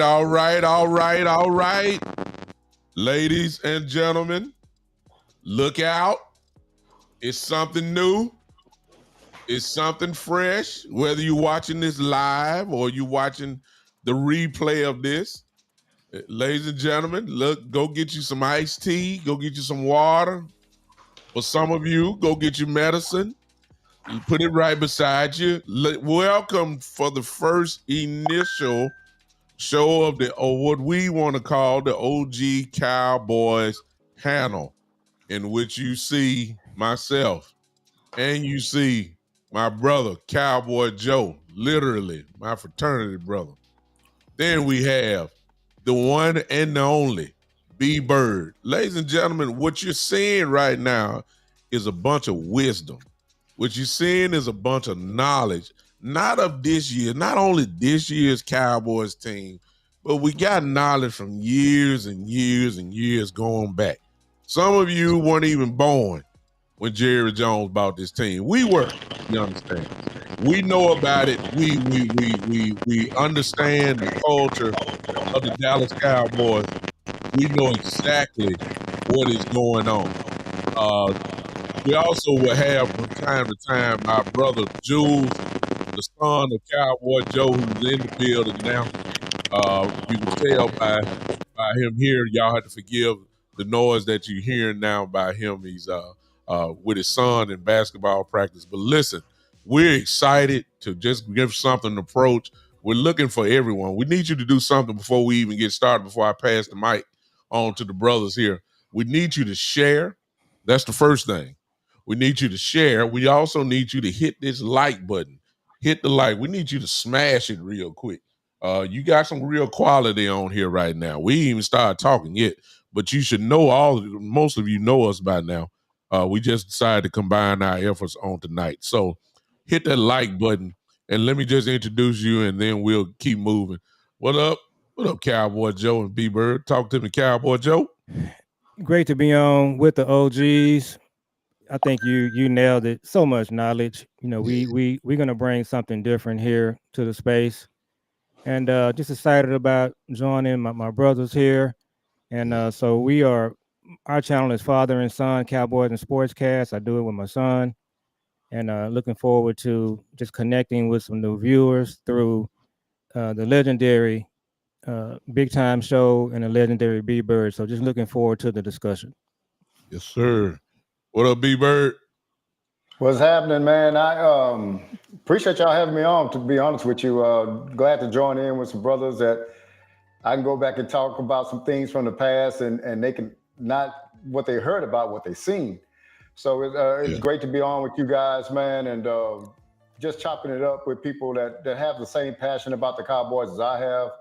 All right, all right, all right. Ladies and gentlemen, look out. It's something new. It's something fresh. Whether you're watching this live or you're watching the replay of this, ladies and gentlemen, look, go get you some iced tea, go get you some water. For some of you, go get your medicine. Put it right beside you. Welcome for the first initial show of what we want to call the OG Cowboys panel, in which you see myself and you see my brother Cowboy Joe, literally my fraternity brother. Then we have the one and the only B Bird. Ladies and gentlemen, what you're seeing right now is a bunch of wisdom. What you're seeing is a bunch of knowledge, not of this year, not only this year's Cowboys team, but we got knowledge from years and years and years going back. Some of you weren't even born when Jerry Jones bought this team. We were, you understand. We know about it. We understand the culture of the Dallas Cowboys. We know exactly what is going on. We also will have from time to time our brother Jules, the son of Cowboy Joe, who's in the building now. You can tell by him here. Y'all have to forgive the noise that you're hearing now by him. He's with his son in basketball practice. But listen, we're excited to just give something to approach. We're looking for everyone. We need you to do something before we even get started, before I pass the mic on to the brothers here. We need you to share. That's the first thing. We need you to share. We also need you to hit this like button. Hit the like. We need you to smash it real quick. You got some real quality on here right now. We ain't even started talking yet, but you should know most of you know us by now. We just decided to combine our efforts on tonight. So hit that like button and let me just introduce you and then we'll keep moving. What up? What up, Cowboy Joe and B-Bird? Talk to me, Cowboy Joe. Great to be on with the OGs. I think you nailed it. So much knowledge. We're gonna bring something different here to the space, and just excited about joining my brothers here. And so we are. Our channel is Father and Son Cowboys and Sportscast. I do it with my son, and looking forward to just connecting with some new viewers through the legendary Big Time Show and the legendary B Bird. So just looking forward to the discussion. Yes, sir. What up, B-Bird? What's happening, man? I appreciate y'all having me on, to be honest with you. Glad to join in with some brothers that I can go back and talk about some things from the past and they can not what they heard about, what they seen. So it's great to be on with you guys, man, and just chopping it up with people that have the same passion about the Cowboys as I have.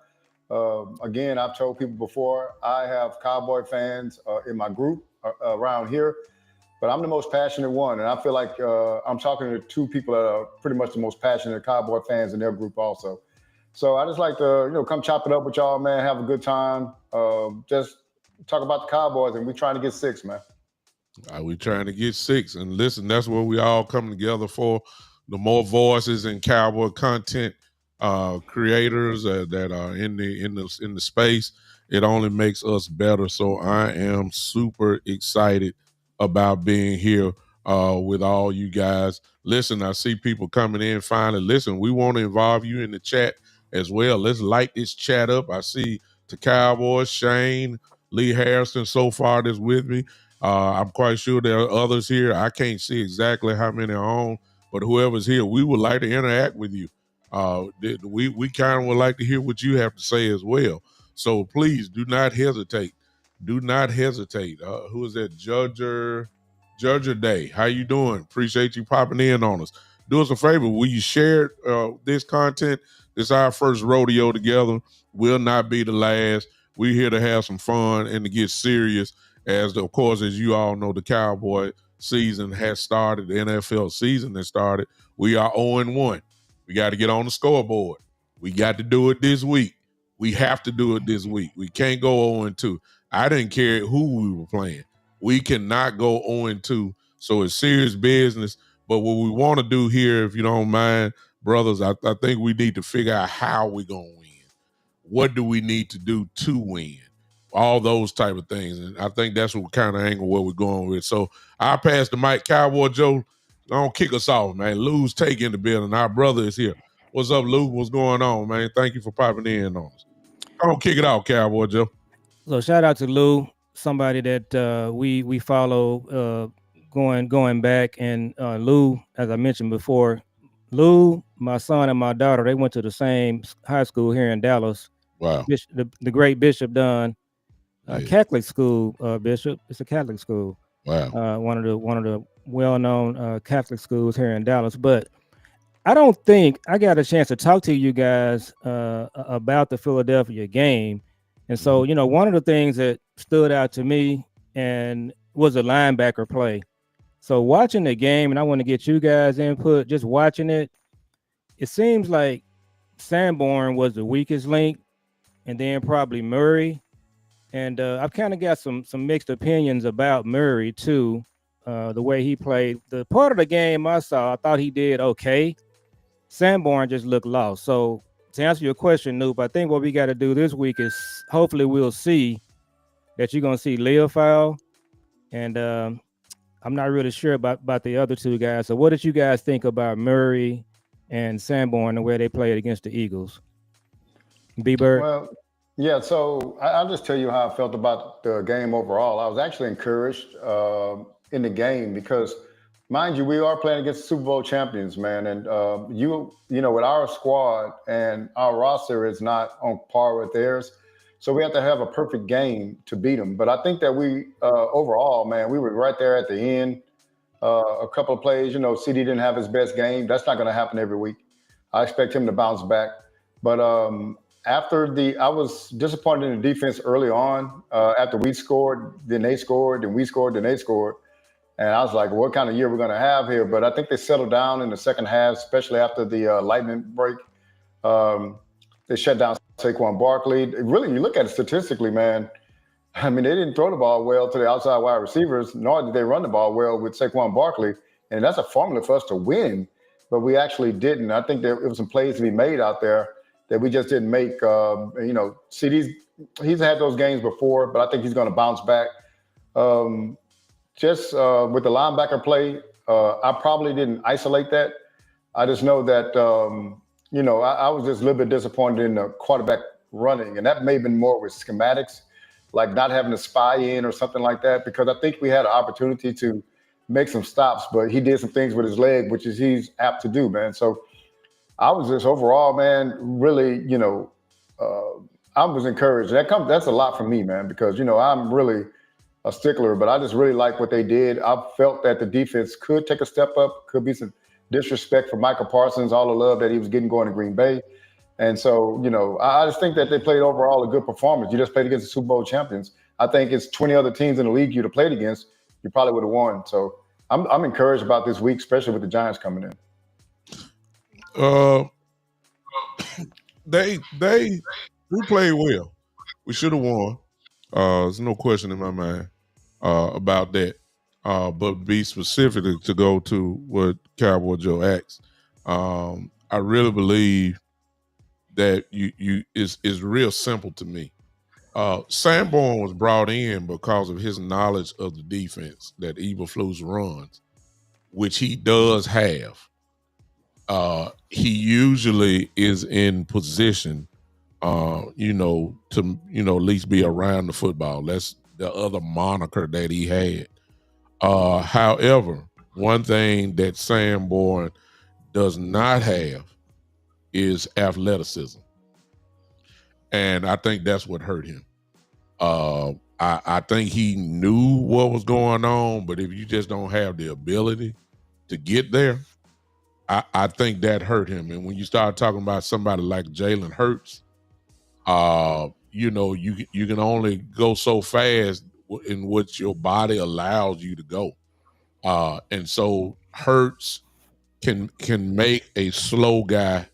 Again, I've told people before, I have Cowboy fans in my group around here, but I'm the most passionate one. And I feel like I'm talking to two people that are pretty much the most passionate Cowboy fans in their group also. So I just like to, come chop it up with y'all, man, have a good time. Just talk about the Cowboys, and we're trying to get 6, man. We're trying to get 6. And listen, that's what we all come together for. The more voices and Cowboy content creators that are in the space, it only makes us better. So I am super excited about being here with all you guys. Listen, I see people coming in finally. Listen, we want to involve you in the chat as well. Let's light this chat up. I see the Cowboys, Shane, Lee Harrison so far that's with me. I'm quite sure there are others here. I can't see exactly how many are on, but whoever's here, we would like to interact with you. We kind of would like to hear what you have to say as well. So please do not hesitate. Do not hesitate. Who is that? Judger Day. How you doing? Appreciate you popping in on us. Do us a favor. Will you share this content? This is our first rodeo together. Will not be the last. We're here to have some fun and to get serious. Of course, as you all know, the Cowboy season has started. The NFL season has started. We are 0-1. We got to get on the scoreboard. We got to do it this week. We have to do it this week. We can't go 0-2. I didn't care who we were playing. We cannot go 0-2. So it's serious business. But what we want to do here, if you don't mind, brothers, I think we need to figure out how we're going to win. what do we need to do to win? All those type of things. And I think that's what kind of angle where we're going with. So I'll pass the mic. Cowboy Joe, don't kick us off, man. Lou's taking the building. Our brother is here. What's up, Lou? What's going on, man? Thank you for popping in on us. Don't kick it off, Cowboy Joe. So shout out to Lou, somebody that we follow going back. And Lou, as I mentioned before, Lou, my son and my daughter, they went to the same high school here in Dallas. Wow. The great Bishop Dunn Catholic school, Bishop. It's a Catholic school. Wow. One of the well-known Catholic schools here in Dallas. But I don't think I got a chance to talk to you guys about the Philadelphia game. And so, one of the things that stood out to me and was a linebacker play. So watching the game, and I want to get you guys input, just watching it, it seems like Sanborn was the weakest link, and then probably Murray. And I've kind of got some mixed opinions about Murray too, the way he played. The part of the game I saw, I thought he did okay. Sanborn just looked lost. So to answer your question, Noop, I think what we got to do this week is hopefully we'll see that you're going to see Leofow. And I'm not really sure about the other two guys. So what did you guys think about Murray and Sanborn, the way they played against the Eagles? B-Bird? Well, yeah, so I'll just tell you how I felt about the game overall. I was actually encouraged in the game because, mind you, we are playing against Super Bowl champions, man. And, you know, with our squad and our roster is not on par with theirs. So we have to have a perfect game to beat them. But I think that we, overall, man, we were right there at the end. A couple of plays, CD didn't have his best game. That's not going to happen every week. I expect him to bounce back. But I was disappointed in the defense early on. After we scored, then they scored, then we scored, then they scored. And I was like, what kind of year we're going to have here? But I think they settled down in the second half, especially after the lightning break. They shut down Saquon Barkley. Really, you look at it statistically, man. I mean, they didn't throw the ball well to the outside wide receivers, nor did they run the ball well with Saquon Barkley. And that's a formula for us to win. But we actually didn't. I think there was some plays to be made out there that we just didn't make. He's had those games before, but I think he's going to bounce back. Just with the linebacker play, I probably didn't isolate that. I just know that, I was just a little bit disappointed in the quarterback running, and that may have been more with schematics, like not having a spy in or something like that, because I think we had an opportunity to make some stops, but he did some things with his leg, which is he's apt to do, man. So I was just overall, man, really, I was encouraged. That's a lot for me, man, because, I'm really a stickler, but I just really like what they did. I felt that the defense could take a step up, could be some disrespect for Michael Parsons, all the love that he was getting going to Green Bay. And so, I just think that they played overall a good performance. You just played against the Super Bowl champions. I think it's 20 other teams in the league you'd have played against, you probably would have won. So I'm encouraged about this week, especially with the Giants coming in. We played well. We should have won. There's no question in my mind about that. But be specific to go to what Cowboy Joe asked. I really believe that is real simple to me. Sanborn was brought in because of his knowledge of the defense that Eberflus runs, which he does have. He usually is in position, to at least be around the football. That's the other moniker that he had. However, one thing that Sanborn does not have is athleticism. And I think that's what hurt him. I think he knew what was going on, but if you just don't have the ability to get there, I think that hurt him. And when you start talking about somebody like Jalen Hurts, you can only go so fast in what your body allows you to go. And so Hurts can make a slow guy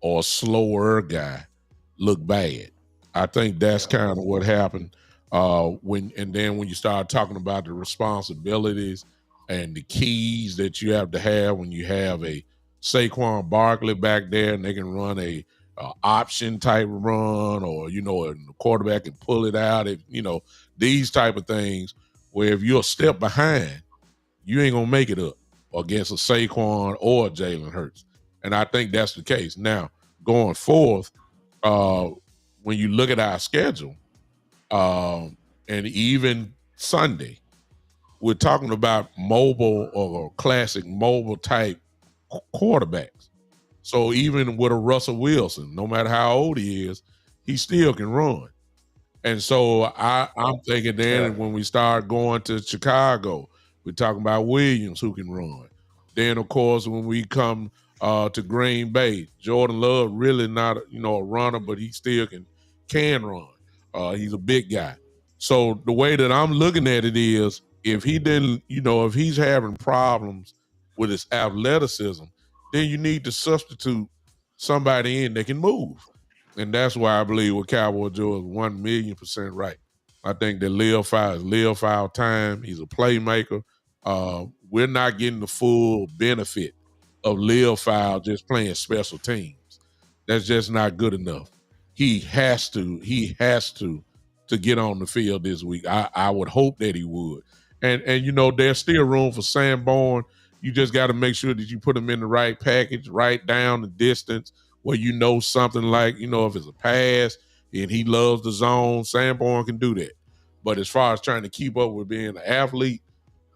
or a slower guy look bad. I think that's kind of what happened. When you start talking about the responsibilities and the keys that you have to have when you have a Saquon Barkley back there and they can run a option type run, or the quarterback can pull it out. If these type of things, where if you're a step behind, you ain't gonna make it up against a Saquon or a Jalen Hurts. And I think that's the case. Now, going forth, when you look at our schedule, and even Sunday, we're talking about mobile or classic mobile type quarterbacks. So even with a Russell Wilson, no matter how old he is, he still can run. And so I'm thinking then when we start going to Chicago, we're talking about Williams who can run. Then of course when we come to Green Bay, Jordan Love really not a runner, but he still can run. He's a big guy. So the way that I'm looking at it is, if he didn't, if he's having problems with his athleticism, then you need to substitute somebody in that can move. And that's why I believe what Cowboy Joe is 1,000,000% right. I think that Lil File is Lil File time. He's a playmaker. We're not getting the full benefit of Lil File just playing special teams. That's just not good enough. He has to get on the field this week. I would hope that he would. And there's still room for Sanborn. You just got to make sure that you put him in the right package, right down the distance, where something like, if it's a pass and he loves the zone, Sanborn can do that. But as far as trying to keep up with being an athlete,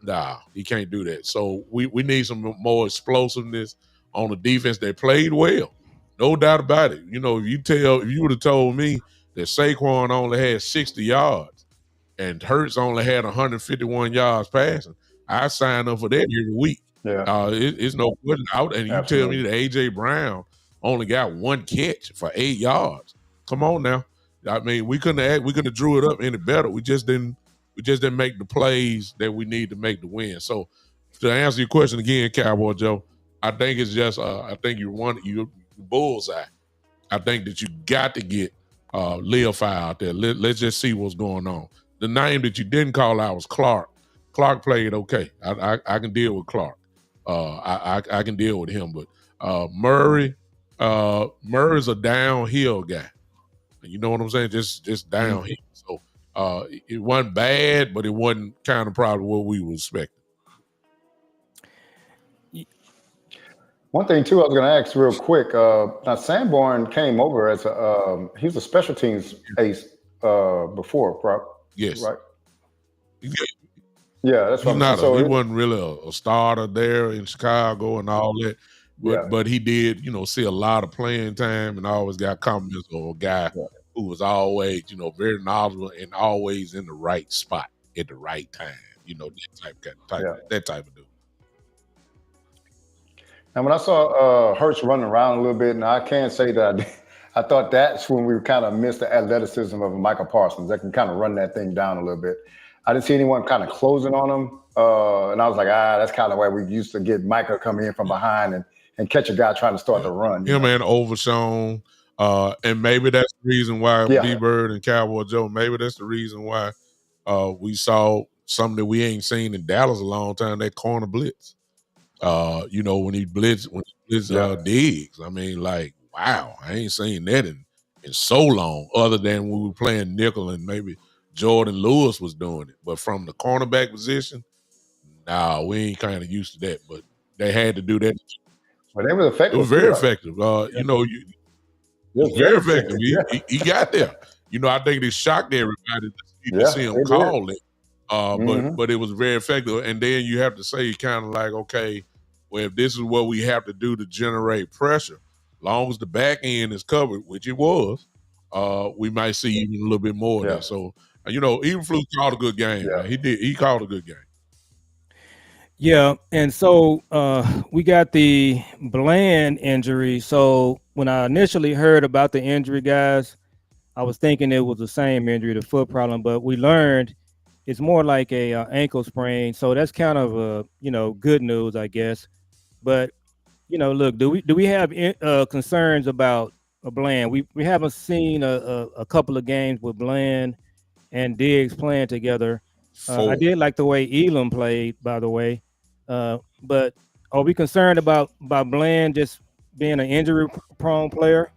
nah, he can't do that. So we need some more explosiveness on the defense. They played well, no doubt about it. If you would have told me that Saquon only had 60 yards and Hurts only had 151 yards passing, I sign up for that every week. Yeah. It's no question out. And you tell me that A.J. Brown only got one catch for 8 yards. Come on now. I mean, we couldn't have drew it up any better. We just didn't make the plays that we need to make the win. So to answer your question again, Cowboy Joe, I think it's just I think you bullseye. I think that you got to get Lil File out there. Let's just see what's going on. The name that you didn't call out was Clark. Clark played okay. I can deal with Clark. I can deal with him, but Murray's a downhill guy. You know what I'm saying? Just downhill. So it wasn't bad, but it wasn't kind of probably what we were expecting. One thing too, I was going to ask real quick. Now Sanborn came over as he was a special teams ace before, yes, right? Yeah, that's what I'm saying. He wasn't really a starter there in Chicago and all that. But he did, see a lot of playing time, and always got compliments of a guy who was always, very knowledgeable and always in the right spot at the right time. That type of dude. And when I saw Hurts running around a little bit, and I can say that I thought that's when we kind of missed the athleticism of Michael Parsons. That can kind of run that thing down a little bit. I didn't see anyone kind of closing on him. And I was like, that's kind of where we used to get Micah coming in from behind and catch a guy trying to start the run. Him and Overshown. And maybe that's the reason why B-Bird and Cowboy Joe, maybe that's the reason why we saw something that we ain't seen in Dallas a long time, that corner blitz. When he blitzed Diggs. I mean, like, wow, I ain't seen that in so long, other than when we were playing nickel and maybe Jordan Lewis was doing it. But from the cornerback position, we ain't kind of used to that. But they had to do that. But they were effective. It was very effective. It was very effective. He got there. I think it shocked everybody to see him call it. But it was very effective. And then you have to say kind of like, okay, well, if this is what we have to do to generate pressure, as long as the back end is covered, which it was, we might see even a little bit more of that. So, Eberflus called a good game. Man. He did. He called a good game. Yeah, and so we got the Bland injury. So when I initially heard about the injury, guys, I was thinking it was the same injury, the foot problem, but we learned it's more like a ankle sprain. So that's kind of good news, I guess. But look, do we have concerns about Bland? We haven't seen a couple of games with Bland and Diggs playing together. I did like the way Elam played, by the way. But are we concerned about Bland just being an injury-prone player?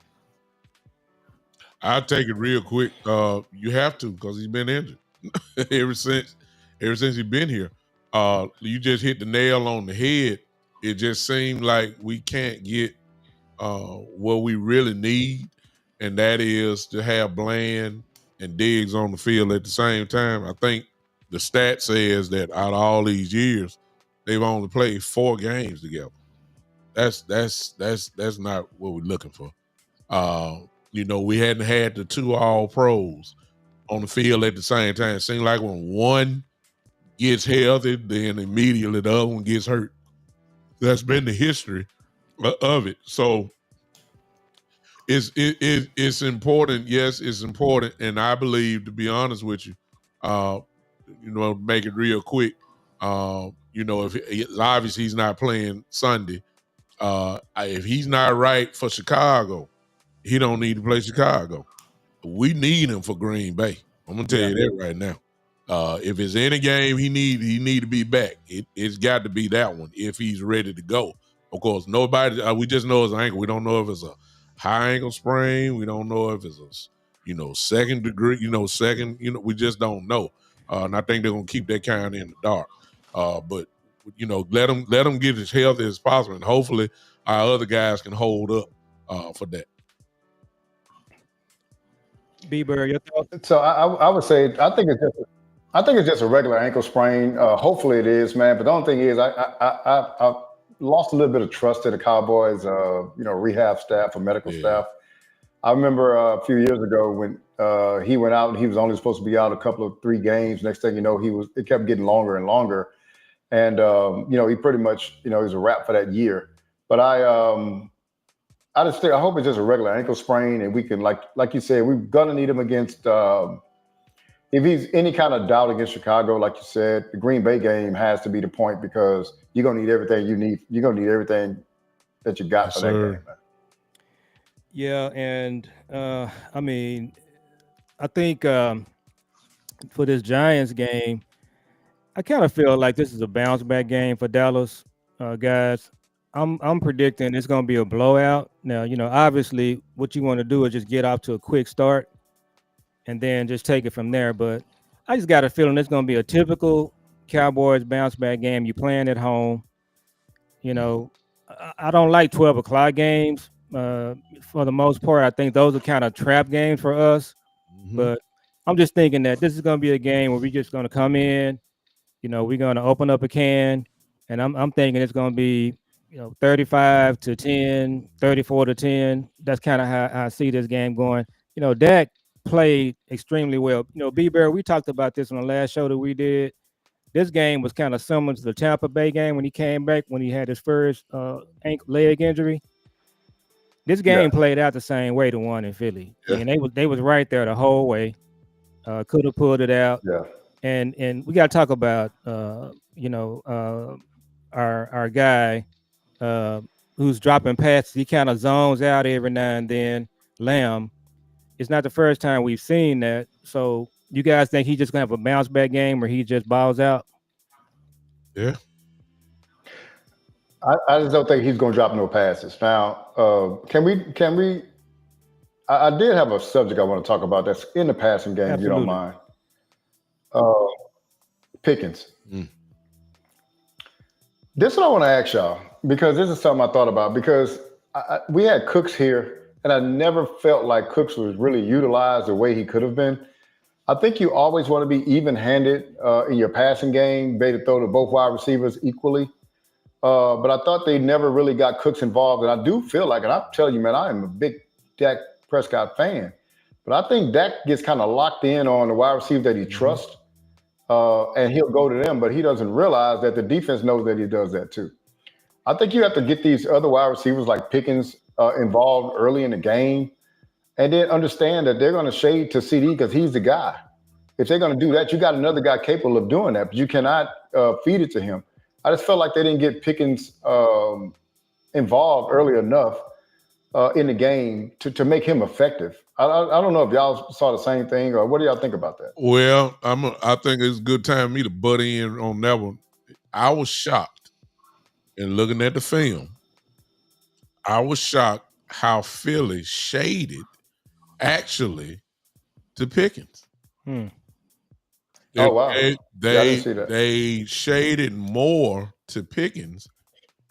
I'll take it real quick. You have to because he's been injured ever since he's been here. You just hit the nail on the head. It just seemed like we can't get what we really need, and that is to have Bland and Diggs on the field at the same time. I think the stat says that out of all these years, they've only played 4 games together. That's not what we're looking for. We hadn't had the 2 all pros on the field at the same time. It seems like when one gets healthy, then immediately the other one gets hurt. That's been the history of it. So it's important. Yes, it's important, and I believe, to be honest with you, make it real quick. If obviously he's not playing Sunday, if he's not right for Chicago, he don't need to play Chicago. We need him for Green Bay. I'm gonna tell you that right now. If it's any game he need to be back. It's got to be that one if he's ready to go. Of course, nobody. We just know his ankle. We don't know if it's a high ankle sprain. We don't know if it's a second degree. Second. We just don't know. And I think they're gonna keep that kind of in the dark. But let them get as healthy as possible, and hopefully our other guys can hold up for that. Bieber, your thoughts? So I would say I think it's just a regular ankle sprain. Hopefully it is, man. But the only thing is, I lost a little bit of trust in the Cowboys, rehab staff or medical staff. I remember a few years ago when he went out and he was only supposed to be out a couple of 3 games. Next thing you know, it kept getting longer and longer, and he pretty much he was a wrap for that year. But I hope it's just a regular ankle sprain, and we can like you said, we're gonna need him against. If he's any kind of doubt against Chicago, like you said, the Green Bay game has to be the point because you're gonna need everything you need. You're gonna need everything that you got for that game. Man. Yeah, and I think for this Giants game, I kind of feel like this is a bounce back game for Dallas, guys. I'm predicting it's going to be a blowout. Now, obviously, what you want to do is just get off to a quick start and then just take it from there. But I just got a feeling it's going to be a typical Cowboys bounce back game. You're playing at home. I don't like 12 o'clock games for the most part. I think those are kind of trap games for us. Mm-hmm. But I'm just thinking that this is going to be a game where we're just going to come in. We're going to open up a can, and I'm thinking it's going to be 35-10, 34-10. That's kind of how I see this game going. Dak played extremely well. B-Bear, we talked about this on the last show that we did. This game was kind of similar to the Tampa Bay game when he came back, when he had his first leg injury. This game played out the same way to one in Philly. Yeah. And they was right there the whole way. Could have pulled it out. Yeah. And we got to talk about our guy who's dropping passes. He kind of zones out every now and then. Lamb. It's not the first time we've seen that. So you guys think he's just gonna have a bounce back game where he just balls out? Yeah. I just don't think he's gonna drop no passes. Now, can we? I did have a subject I want to talk about that's in the passing game. Absolutely. If you don't mind. Pickens. This is what I want to ask y'all, because this is something I thought about, because we had Cooks here, and I never felt like Cooks was really utilized the way he could have been. I think you always want to be even-handed in your passing game, be to throw to both wide receivers equally. But I thought they never really got Cooks involved, and I do feel like, and I'm telling you, man, I am a big Dak Prescott fan, but I think Dak gets kind of locked in on the wide receiver that he trusts. And he'll go to them, but he doesn't realize that the defense knows that he does that too. I think you have to get these other wide receivers like Pickens involved early in the game, and then understand that they're going to shade to CD because he's the guy. If they're going to do that, you got another guy capable of doing that, but you cannot feed it to him. I just felt like they didn't get Pickens involved early enough in the game to make him effective. I don't know if y'all saw the same thing, or what do y'all think about that? Well, I think it's a good time for me to butt in on that one. I was shocked in looking at the film. I was shocked how Philly shaded actually to Pickens. Hmm. Oh wow. Yeah, I didn't see that. They shaded more to Pickens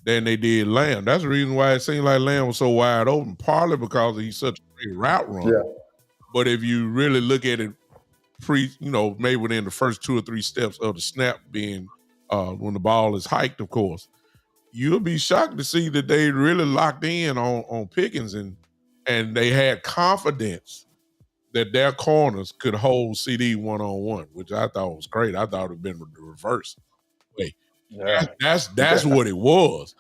than they did Lamb. That's the reason why it seemed like Lamb was so wide open, partly because he's such a great route runner. Yeah. But if you really look at it maybe within the first 2 or 3 steps of the snap being when the ball is hiked, of course, you'll be shocked to see that they really locked in on Pickens and they had confidence that their corners could hold CD one-on-one, which I thought was great. I thought it would have been the reverse way. Yeah. That's what it was.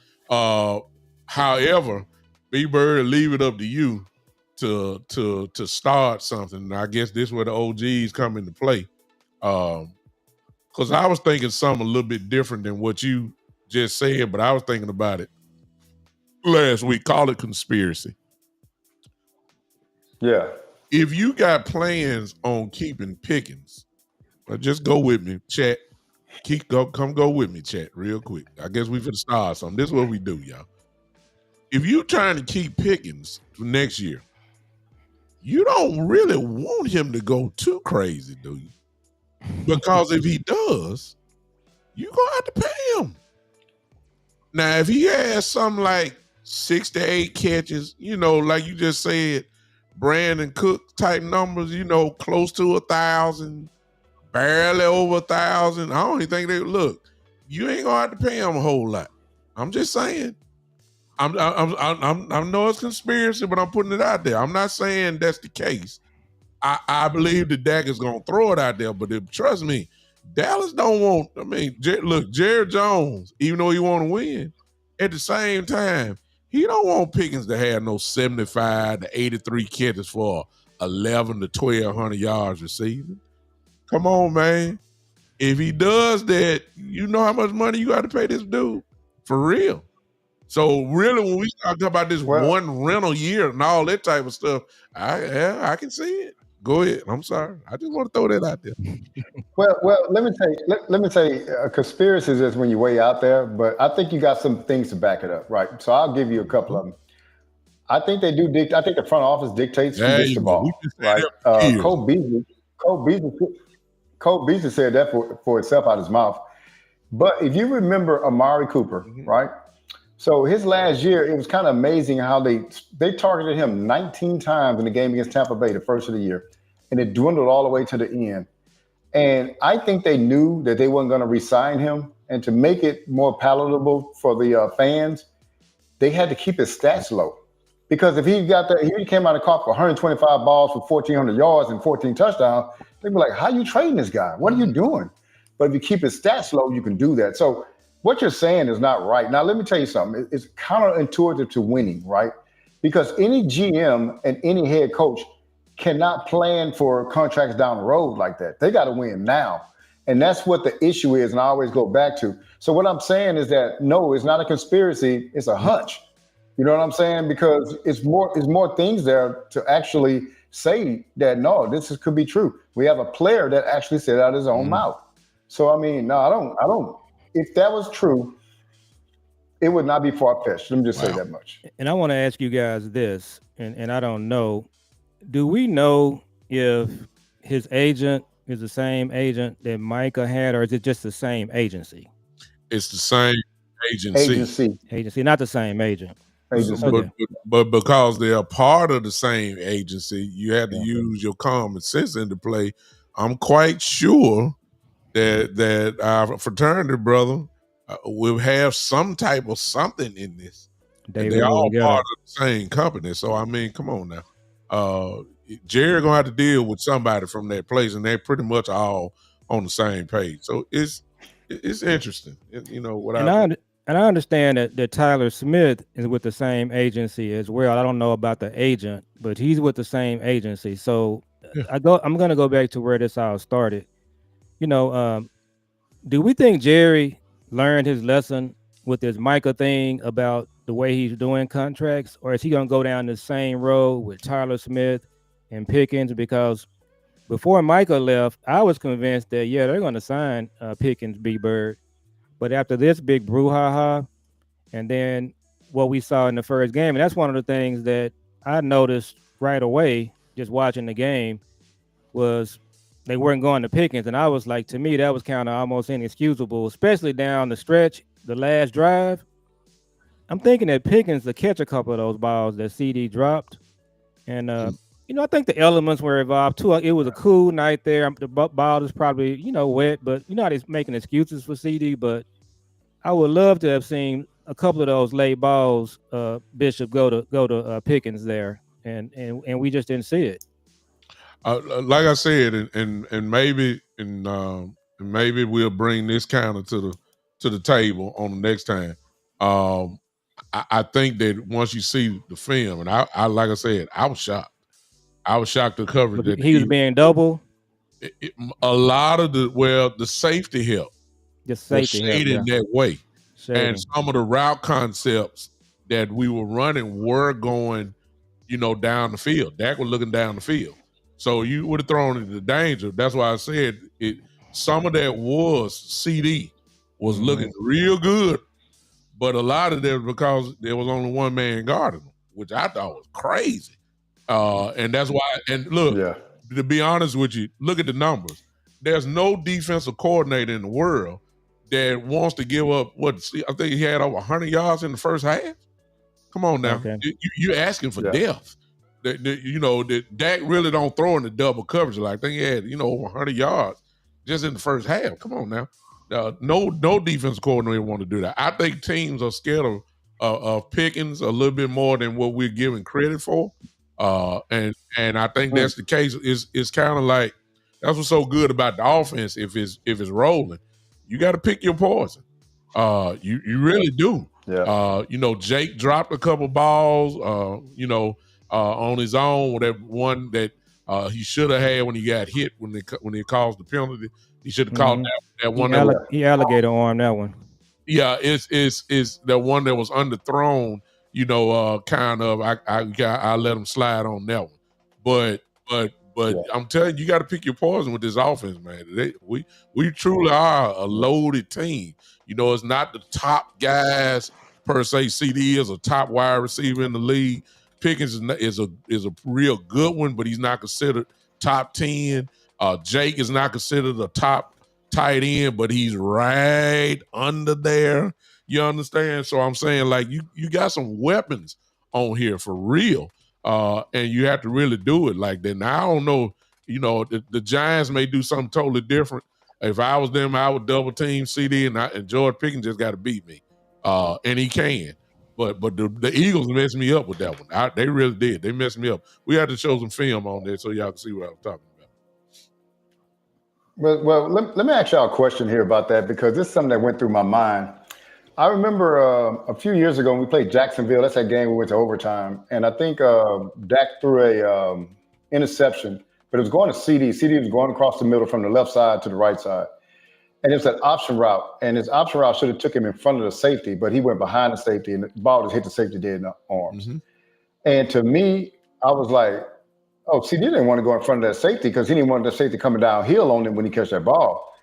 However, B-Bird, leave it up to you to start something. I guess this is where the OGs come into play. Because I was thinking something a little bit different than what you just said, but I was thinking about it last week. Call it conspiracy. Yeah. If you got plans on keeping Pickens, just go with me, chat. Come go with me, chat, real quick. I guess we finna start something. This is what we do, y'all. If you trying to keep Pickens for next year, you don't really want him to go too crazy, do you? Because if he does, you're gonna have to pay him. Now, if he has something like 6 to 8 catches, like you just said, Brandon Cook type numbers, close to 1,000, barely over 1,000. I don't even think you ain't gonna have to pay him a whole lot. I'm just saying. I know it's conspiracy, but I'm putting it out there. I'm not saying that's the case. I believe that Dak is gonna throw it out there, but trust me, Dallas don't want. I mean, Jared Jones, even though he want to win, at the same time, he don't want Pickens to have no 75 to 83 catches for 11 to 1,200 yards receiving. Come on, man. If he does that, you know how much money you got to pay this dude for real. So really, when we start talking about this one rental year and all that type of stuff, I can see it. Go ahead. I'm sorry. I just want to throw that out there. Well, let me tell you, conspiracies is when you're way out there, but I think you got some things to back it up, right? So I'll give you a couple of them. I think they do. I think the front office dictates who gets the ball, right? Cole Beasley said that for itself out of his mouth. But if you remember Amari Cooper, right? So his last year, it was kind of amazing how they targeted him 19 times in the game against Tampa Bay, the first of the year, and it dwindled all the way to the end. And I think they knew that they weren't going to re-sign him, and to make it more palatable for the fans, they had to keep his stats low. Because if he came out and caught for 125 balls for 1,400 yards and 14 touchdowns, they'd be like, "How you trading this guy? What are you doing?" But if you keep his stats low, you can do that. So what you're saying is not right. Now, let me tell you something. It's counterintuitive to winning, right? Because any GM and any head coach cannot plan for contracts down the road like that. They got to win now. And that's what the issue is. And I always go back to. So what I'm saying is that, no, it's not a conspiracy. It's a hunch. You know what I'm saying? Because it's more things there to actually say that, no, could be true. We have a player that actually said out his own mouth. So, I mean, no, I don't. If that was true, it would not be far-fetched. Let me just say that much. And I want to ask you guys this, and I don't know. Do we know if his agent is the same agent that Micah had, or is it just the same agency? It's the same agency. Agency, not the same agent. But because they are part of the same agency, you have to use your common sense into play. I'm quite sure that our fraternity brother will have some type of something in this. They're all part of the same company. So, I mean, come on now. Jerry gonna have to deal with somebody from that place, and they're pretty much all on the same page. So it's interesting, And I understand that Tyler Smith is with the same agency as well. I don't know about the agent, but he's with the same agency. So I'm gonna go back to where this all started. Do we think Jerry learned his lesson with this Micah thing about the way he's doing contracts, or is he gonna go down the same road with Tyler Smith and Pickens? Because before Micah left, I was convinced that they're gonna sign Pickens, B-Bird. But after this big brouhaha, and then what we saw in the first game, and that's one of the things that I noticed right away just watching the game was they weren't going to Pickens, and I was like, to me, that was kind of almost inexcusable, especially down the stretch, the last drive. I'm thinking that Pickens to catch a couple of those balls that CD dropped, and I think the elements were involved too. It was a cool night there. The ball is probably wet, but how they're making excuses for CD. But I would love to have seen a couple of those late balls, Bishop go to Pickens there, and we just didn't see it. Like I said, and maybe we'll bring this counter to the table on the next time. I think that once you see the film, and I like I said, I was shocked. I was shocked to cover that He was being double. A lot of the safety help Just was safety help, shading yeah. that way, Shading. and some of the route concepts that we were running were going, down the field. Dak was looking down the field, so you would have thrown into danger. That's why I said it. Some of that was CD was looking real good, but a lot of that was because there was only one man guarding them, which I thought was crazy. And that's why. And look, to be honest with you, look at the numbers. There's no defensive coordinator in the world that wants to give up I think he had over 100 yards in the first half. Come on now, Okay. you're asking for depth. That Dak really don't throw in the double coverage. Like I think he had over 100 yards just in the first half. Come on now, no defensive coordinator want to do that. I think teams are scared of Pickens a little bit more than what we're giving credit for. And I think that's the case. It's kind of like that's what's so good about the offense. If it's rolling, you got to pick your poison. You really do. Yeah. Jake dropped a couple balls. On his own. That one that he should have had when he got hit when they caused the penalty. He should have called that one. He alligator arm that one. Yeah, it's the one that was underthrown. Kind of. I let him slide on that one, but I'm telling you, got to pick your poison with this offense, man. We truly are a loaded team. It's not the top guys per se. CD is a top wide receiver in the league. Pickens is a real good one, but he's not considered top 10. Jake is not considered a top tight end, but he's right under there. You understand? So I'm saying, like, you got some weapons on here for real, and you have to really do it like that. Now, I don't know, the Giants may do something totally different. If I was them, I would double team CD, and George Pickens just got to beat me, and he can. But the Eagles messed me up with that one. They really did. They messed me up. We had to show some film on there so y'all can see what I'm talking about. Well, let me ask y'all a question here about that, because this is something that went through my mind. I remember a few years ago when we played Jacksonville. That's that game we went to overtime, and I think Dak threw a interception, but it was going to CD. CD was going across the middle from the left side to the right side. And it's an option route, and his option route should have took him in front of the safety, but he went behind the safety, and the ball just hit the safety dead in the arms. And to me, I was like, oh, CD didn't want to go in front of that safety because he didn't want the safety coming downhill on him when he catch that ball.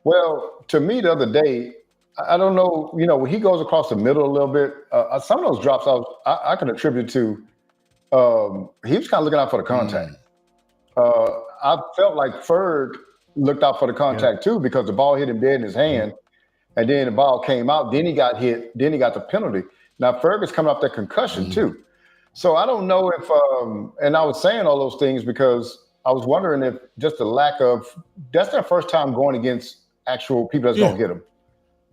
Well, to me the other day, I don't know, when he goes across the middle a little bit, some of those drops I can attribute to he was kind of looking out for the contact. I felt like Ferg looked out for the contact too, because the ball hit him dead in his hand, and then the ball came out. Then he got hit. Then he got the penalty. Now Ferg's coming off that concussion too, so I don't know if. And I was saying all those things because I was wondering if just the lack of. That's their first time going against actual people that's gonna get them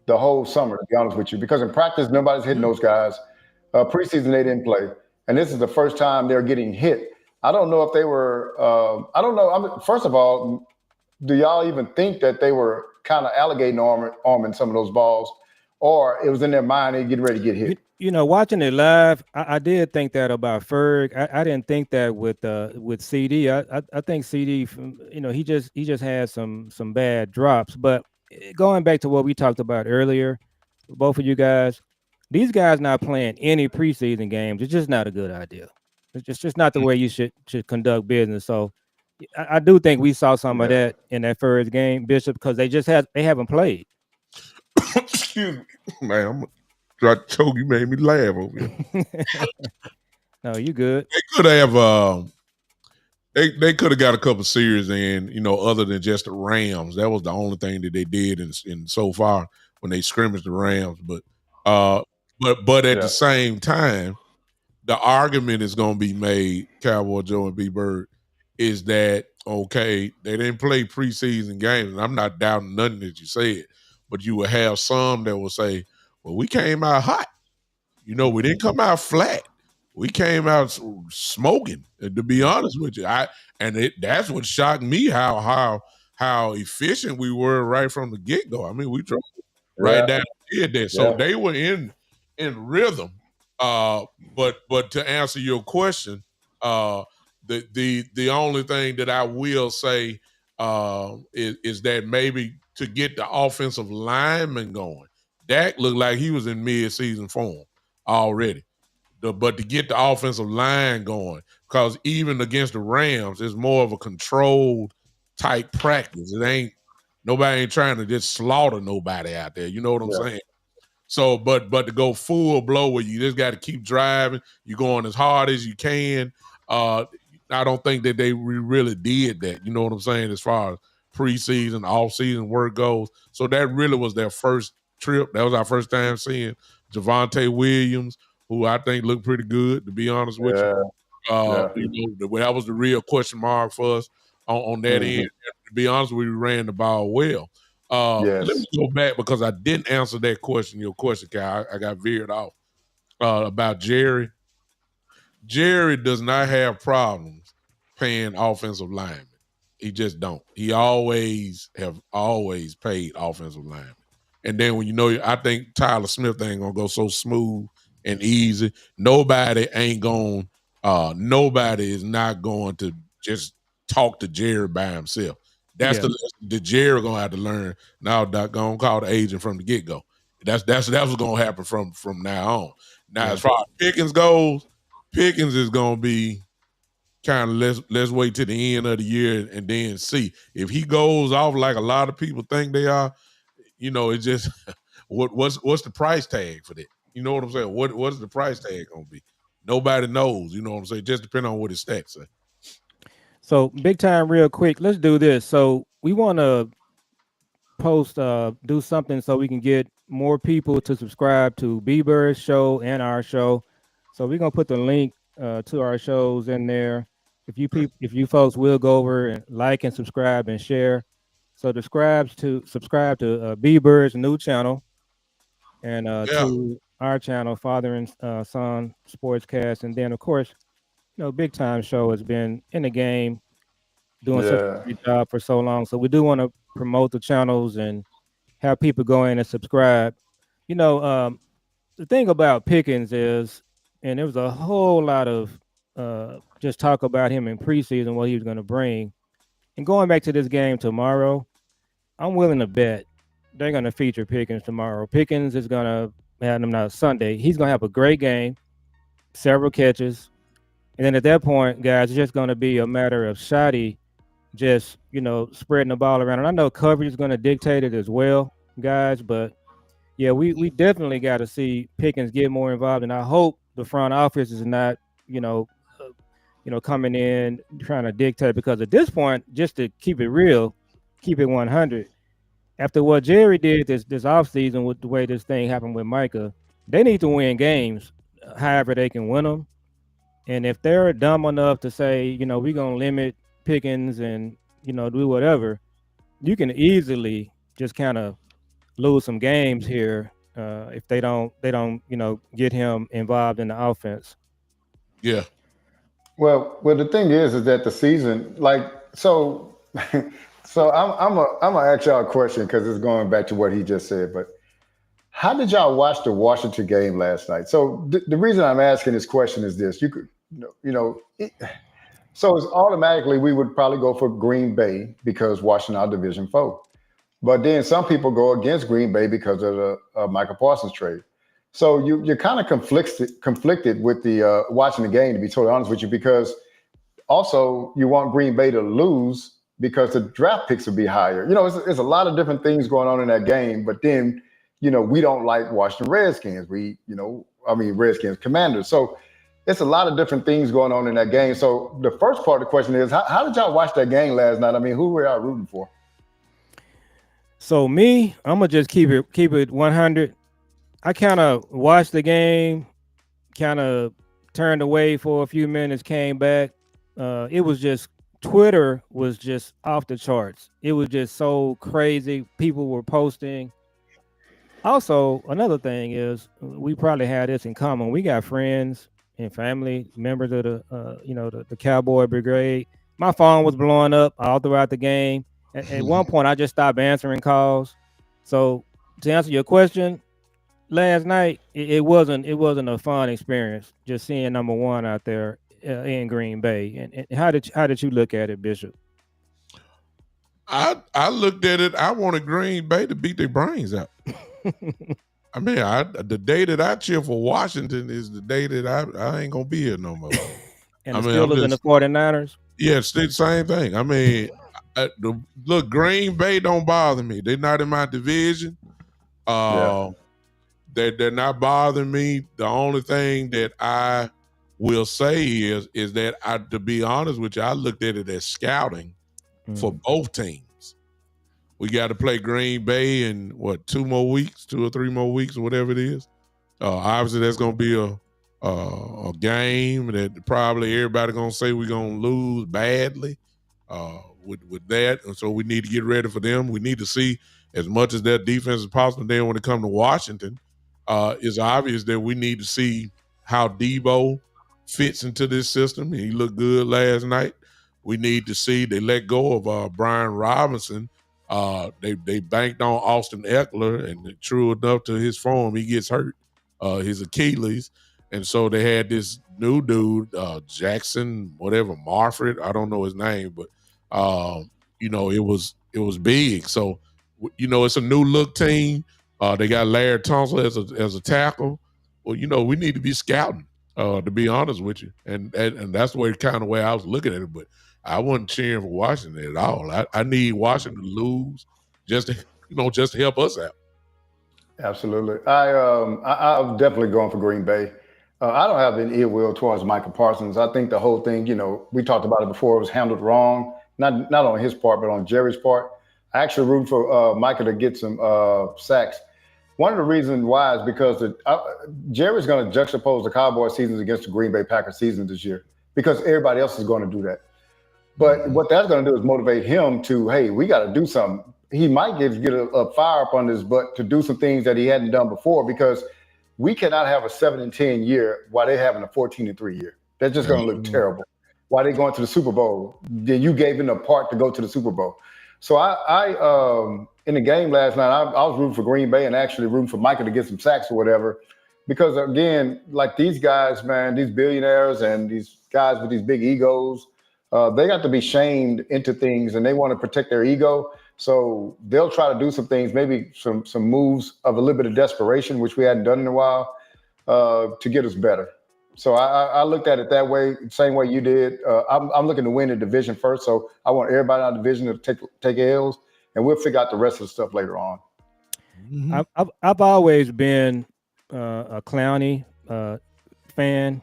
the whole summer. To be honest with you, because in practice nobody's hitting those guys. Preseason they didn't play, and this is the first time they're getting hit. I don't know if they were. I don't know. First of all, do y'all even think that they were kind of alligator arming some of those balls, or it was in their mind they getting ready to get hit? Watching it live, I did think that about Ferg. I didn't think that with CD. I think CD, he just had some bad drops. But going back to what we talked about earlier, both of you guys, these guys not playing any preseason games. It's just not a good idea. It's just not the way you should conduct business. So I do think we saw some of that in that first game, Bishop, because they haven't played. Excuse me, man. I'm try to choke. You made me laugh over here. No, you good. They could have. They could have got a couple series in, other than just the Rams. That was the only thing that they did in so far when they scrimmaged the Rams. But at the same time, the argument is going to be made, Cowboy Joe and B Bird, is that okay? They didn't play preseason games, and I'm not doubting nothing that you said, but you will have some that will say, "Well, we came out hot. We didn't come out flat. We came out smoking." To be honest with you, that's what shocked me how efficient we were right from the get go. I mean, we drove right down here there, so they were in rhythm. But to answer your question, the only thing that I will say is that maybe to get the offensive lineman going, Dak looked like he was in mid-season form already. But to get the offensive line going, because even against the Rams, it's more of a controlled type practice. Nobody ain't trying to just slaughter nobody out there. You know what I'm saying? So, but to go full blow where you just got to keep driving, you're going as hard as you can. I don't think that they really did that. You know what I'm saying? As far as preseason, off-season work goes. So that really was their first trip. That was our first time seeing Javonte Williams, who I think looked pretty good, to be honest with you. That was the real question mark for us on that end. And to be honest with you, we ran the ball well. Let me go back because I didn't answer that question, your question, Kyle. I got veered off about Jerry. Jerry does not have problems paying offensive linemen. He just don't. He always paid offensive linemen. And then when I think Tyler Smith ain't gonna go so smooth and easy. Nobody is not going to just talk to Jerry by himself. That's the lesson that Jerry gonna have to learn. Now, Doc, gonna call the agent from the get go. That's what's gonna happen from now on. Now, as far as Pickens goes, Pickens is gonna be kind of let's wait till the end of the year and then see if he goes off like a lot of people think they are. It's just what's the price tag for that? You know what I'm saying? What's the price tag gonna be? Nobody knows. You know what I'm saying? Just depending on what his stats say. So big time, real quick. Let's do this. So we want to do something so we can get more people to subscribe to B-Bird's show and our show. So we're gonna put the link to our shows in there. If you folks will go over and like and subscribe and share. So subscribe to B-Bird's new channel and to our channel, Father and Son Sportscast. And then of course, Big Time Show has been in the game doing such a great job for so long. So we do want to promote the channels and have people go in and subscribe. The thing about Pickens is, and there was a whole lot of just talk about him in preseason, what he was going to bring. And going back to this game tomorrow, I'm willing to bet they're going to feature Pickens tomorrow. Pickens is going to have them now Sunday. He's going to have a great game, several catches. And then at that point, guys, it's just going to be a matter of Shoddy just, spreading the ball around. And I know coverage is going to dictate it as well, guys. But, yeah, we definitely got to see Pickens get more involved. And I hope the front office is not, coming in trying to dictate. Because at this point, just to keep it real, keep it 100, after what Jerry did this offseason with the way this thing happened with Micah, they need to win games however they can win them. And if they're dumb enough to say, we're going to limit Pickens and, do whatever, you can easily just kind of lose some games here if they don't, get him involved in the offense. Yeah. Well, the thing is that the season, so I'm gonna ask y'all a question because it's going back to what he just said. But how did y'all watch the Washington game last night? So the reason I'm asking this question is this: so it's automatically we would probably go for Green Bay because Washington our division foe. But then some people go against Green Bay because of the Michael Parsons trade. So you're kind of conflicted with the watching the game, to be totally honest with you, because also you want Green Bay to lose because the draft picks will be higher. It's a lot of different things going on in that game. But then, we don't like Washington Redskins. Redskins Commanders. So it's a lot of different things going on in that game. So the first part of the question is, how did y'all watch that game last night? I mean, who were y'all rooting for? So me, I'm gonna just keep it 100. I kind of watched the game, kind of turned away for a few minutes, came back. It was just Twitter was just off the charts. It was just so crazy. People were posting. Also, another thing is we probably had this in common. We got friends and family members of the Cowboy Brigade. My phone was blowing up all throughout the game. At one point, I just stopped answering calls. So to answer your question, last night it wasn't a fun experience just seeing number one out there in Green Bay. And how did you look at it, Bishop? I looked at it. I wanted Green Bay to beat their brains out. I mean, the day that I cheer for Washington is the day that I ain't gonna be here no more. And the Steelers and the 49ers. Yeah, it's the same thing. I mean, look, Green Bay don't bother me. They're not in my division. They're not bothering me. The only thing that I will say is that to be honest with you, I looked at it as scouting for both teams. We got to play Green Bay in 2 or 3 more weeks, or whatever it is. Obviously, that's going to be a game that probably everybody going to say we're going to lose badly with that. And so we need to get ready for them. We need to see as much as their defense as possible. Then when it comes to Washington, it's obvious that we need to see how Debo fits into this system. He looked good last night. We need to see they let go of Brian Robinson. They banked on Austin Eckler, and true enough to his form, he gets hurt, his Achilles. And so they had this new dude, Jackson, whatever, Marford. I don't know his name, but it was big. So it's a new look team. They got Larry Tunsil as a tackle. Well, we need to be scouting, to be honest with you. And that's the way I was looking at it. But I wasn't cheering for Washington at all. I need Washington to lose just to help us out. Absolutely. I'm definitely going for Green Bay. I don't have any ill will towards Michael Parsons. I think the whole thing, we talked about it before, it was handled wrong. Not on his part, but on Jerry's part. I actually root for Michael to get some sacks. One of the reasons why is because Jerry's going to juxtapose the Cowboy seasons against the Green Bay Packers season this year because everybody else is going to do that. But what that's going to do is motivate him to, hey, we got to do something. He might get a fire up on his butt to do some things that he hadn't done before because we cannot have a 7-10 year while they're having a 14-3 year. That's just going to look terrible. While they're going to the Super Bowl, then you gave him a part to go to the Super Bowl. So I in the game last night, I was rooting for Green Bay and actually rooting for Michael to get some sacks or whatever. Because again, like these guys, man, these billionaires and these guys with these big egos, they got to be shamed into things and they want to protect their ego. So they'll try to do some things, maybe some moves of a little bit of desperation, which we hadn't done in a while, to get us better. So I looked at it that way, same way you did. I'm looking to win the division first, so I want everybody in our division to take L's, and we'll figure out the rest of the stuff later on. I've always been a Clowney fan.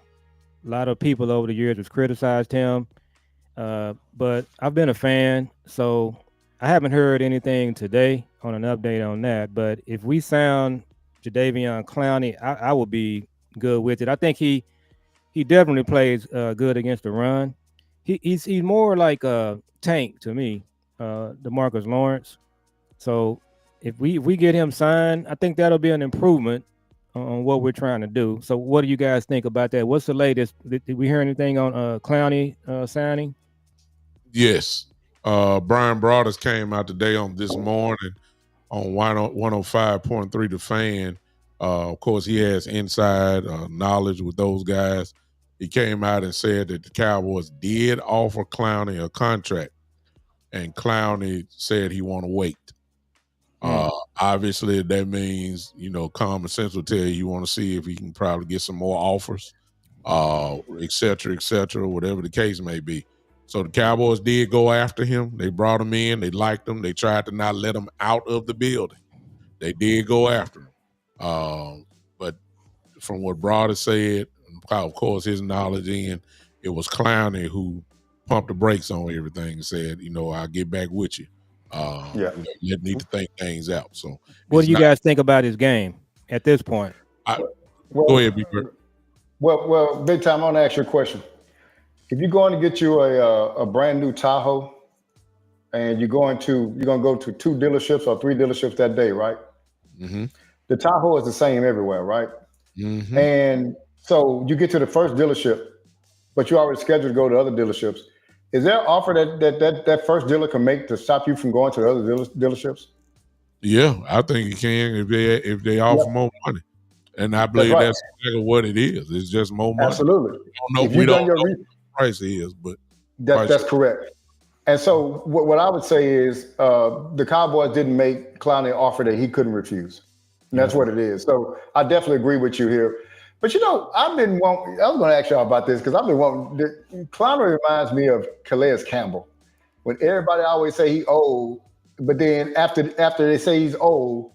A lot of people over the years have criticized him, but I've been a fan, so I haven't heard anything today on an update on that. But if we sound Jadeveon Clowney, I will be good with it. I think he definitely plays good against the run. He's more like a Tank to me, DeMarcus Lawrence. So if we get him signed, I think that'll be an improvement on what we're trying to do. So what do you guys think about that? What's the latest? Did we hear anything on Clowney signing? Yes. Brian Broadus came out today on this morning on 105.3 The Fan. Of course, he has inside knowledge with those guys. He came out and said that the Cowboys did offer Clowney a contract, and Clowney said he want to wait. Obviously, that means, common sense will tell you want to see if he can probably get some more offers, et cetera, whatever the case may be. So the Cowboys did go after him. They brought him in. They liked him. They tried to not let him out of the building. They did go after him. But from what Broader said, of course, his knowledge in. It was Clowney who pumped the brakes on everything and said, I'll get back with you. Yeah. You need to think things out. So What it's do you not. guys think about his game at this point? Go Well, ahead, B-Bird. well, big time. I want to ask you a question. If you're going to get you a brand new Tahoe, and you're going to go to 2 dealerships or 3 dealerships that day, right? Mm-hmm. The Tahoe is the same everywhere, right? Mm-hmm. And so you get to the first dealership, but you're already scheduled to go to other dealerships. Is there an offer that first dealer can make to stop you from going to the other dealerships? Yeah, I think you can if they offer more money. And I believe right. that's exactly what it is. It's just more money. Absolutely. We you've don't done your know what the price is, but that's correct. And so what I would say is the Cowboys didn't make Clowney an offer that he couldn't refuse. And that's what it is. So I definitely agree with you here. But I was going to ask y'all about this because I've been wanting. Clowney reminds me of Calais Campbell. When everybody always say he old, but then after they say he's old,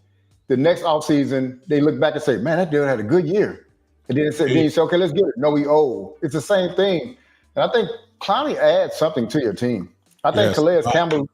the next offseason they look back and say, man, that dude had a good year. And then you say, okay, let's get it. No, he old. It's the same thing. And I think Clowney adds something to your team. I think Calais Campbell,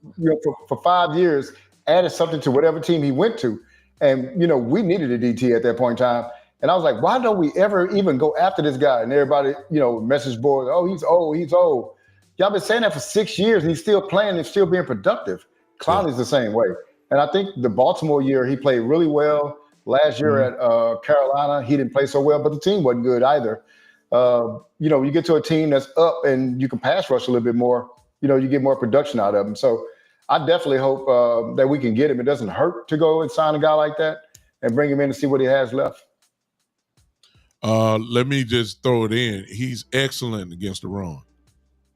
for 5 years, added something to whatever team he went to. And, we needed a DT at that point in time. And I was like, why don't we ever even go after this guy? And everybody, message board, oh, he's old. Y'all been saying that for 6 years, and he's still playing and still being productive. Clowney's the same way. And I think the Baltimore year, he played really well. Last year at Carolina, he didn't play so well, but the team wasn't good either. You get to a team that's up and you can pass rush a little bit more, you get more production out of them. So I definitely hope that we can get him. It doesn't hurt to go and sign a guy like that and bring him in and see what he has left. Let me just throw it in. He's excellent against the run.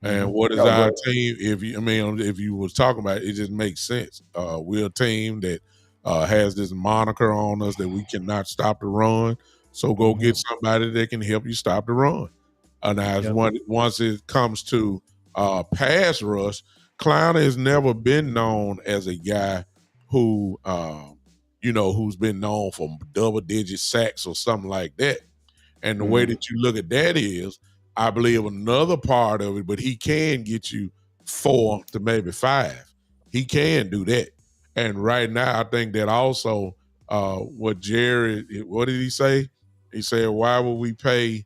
And what is our team? If you was talking about it, it just makes sense. We're a team that has this moniker on us that we cannot stop the run. So go get somebody that can help you stop the run. Once it comes to pass rush, Clowney has never been known as a guy who, who's been known for double-digit sacks or something like that. And the way that you look at that is, I believe another part of it, but he can get you 4 to maybe 5. He can do that. And right now, I think that also what did he say? He said, why would we pay,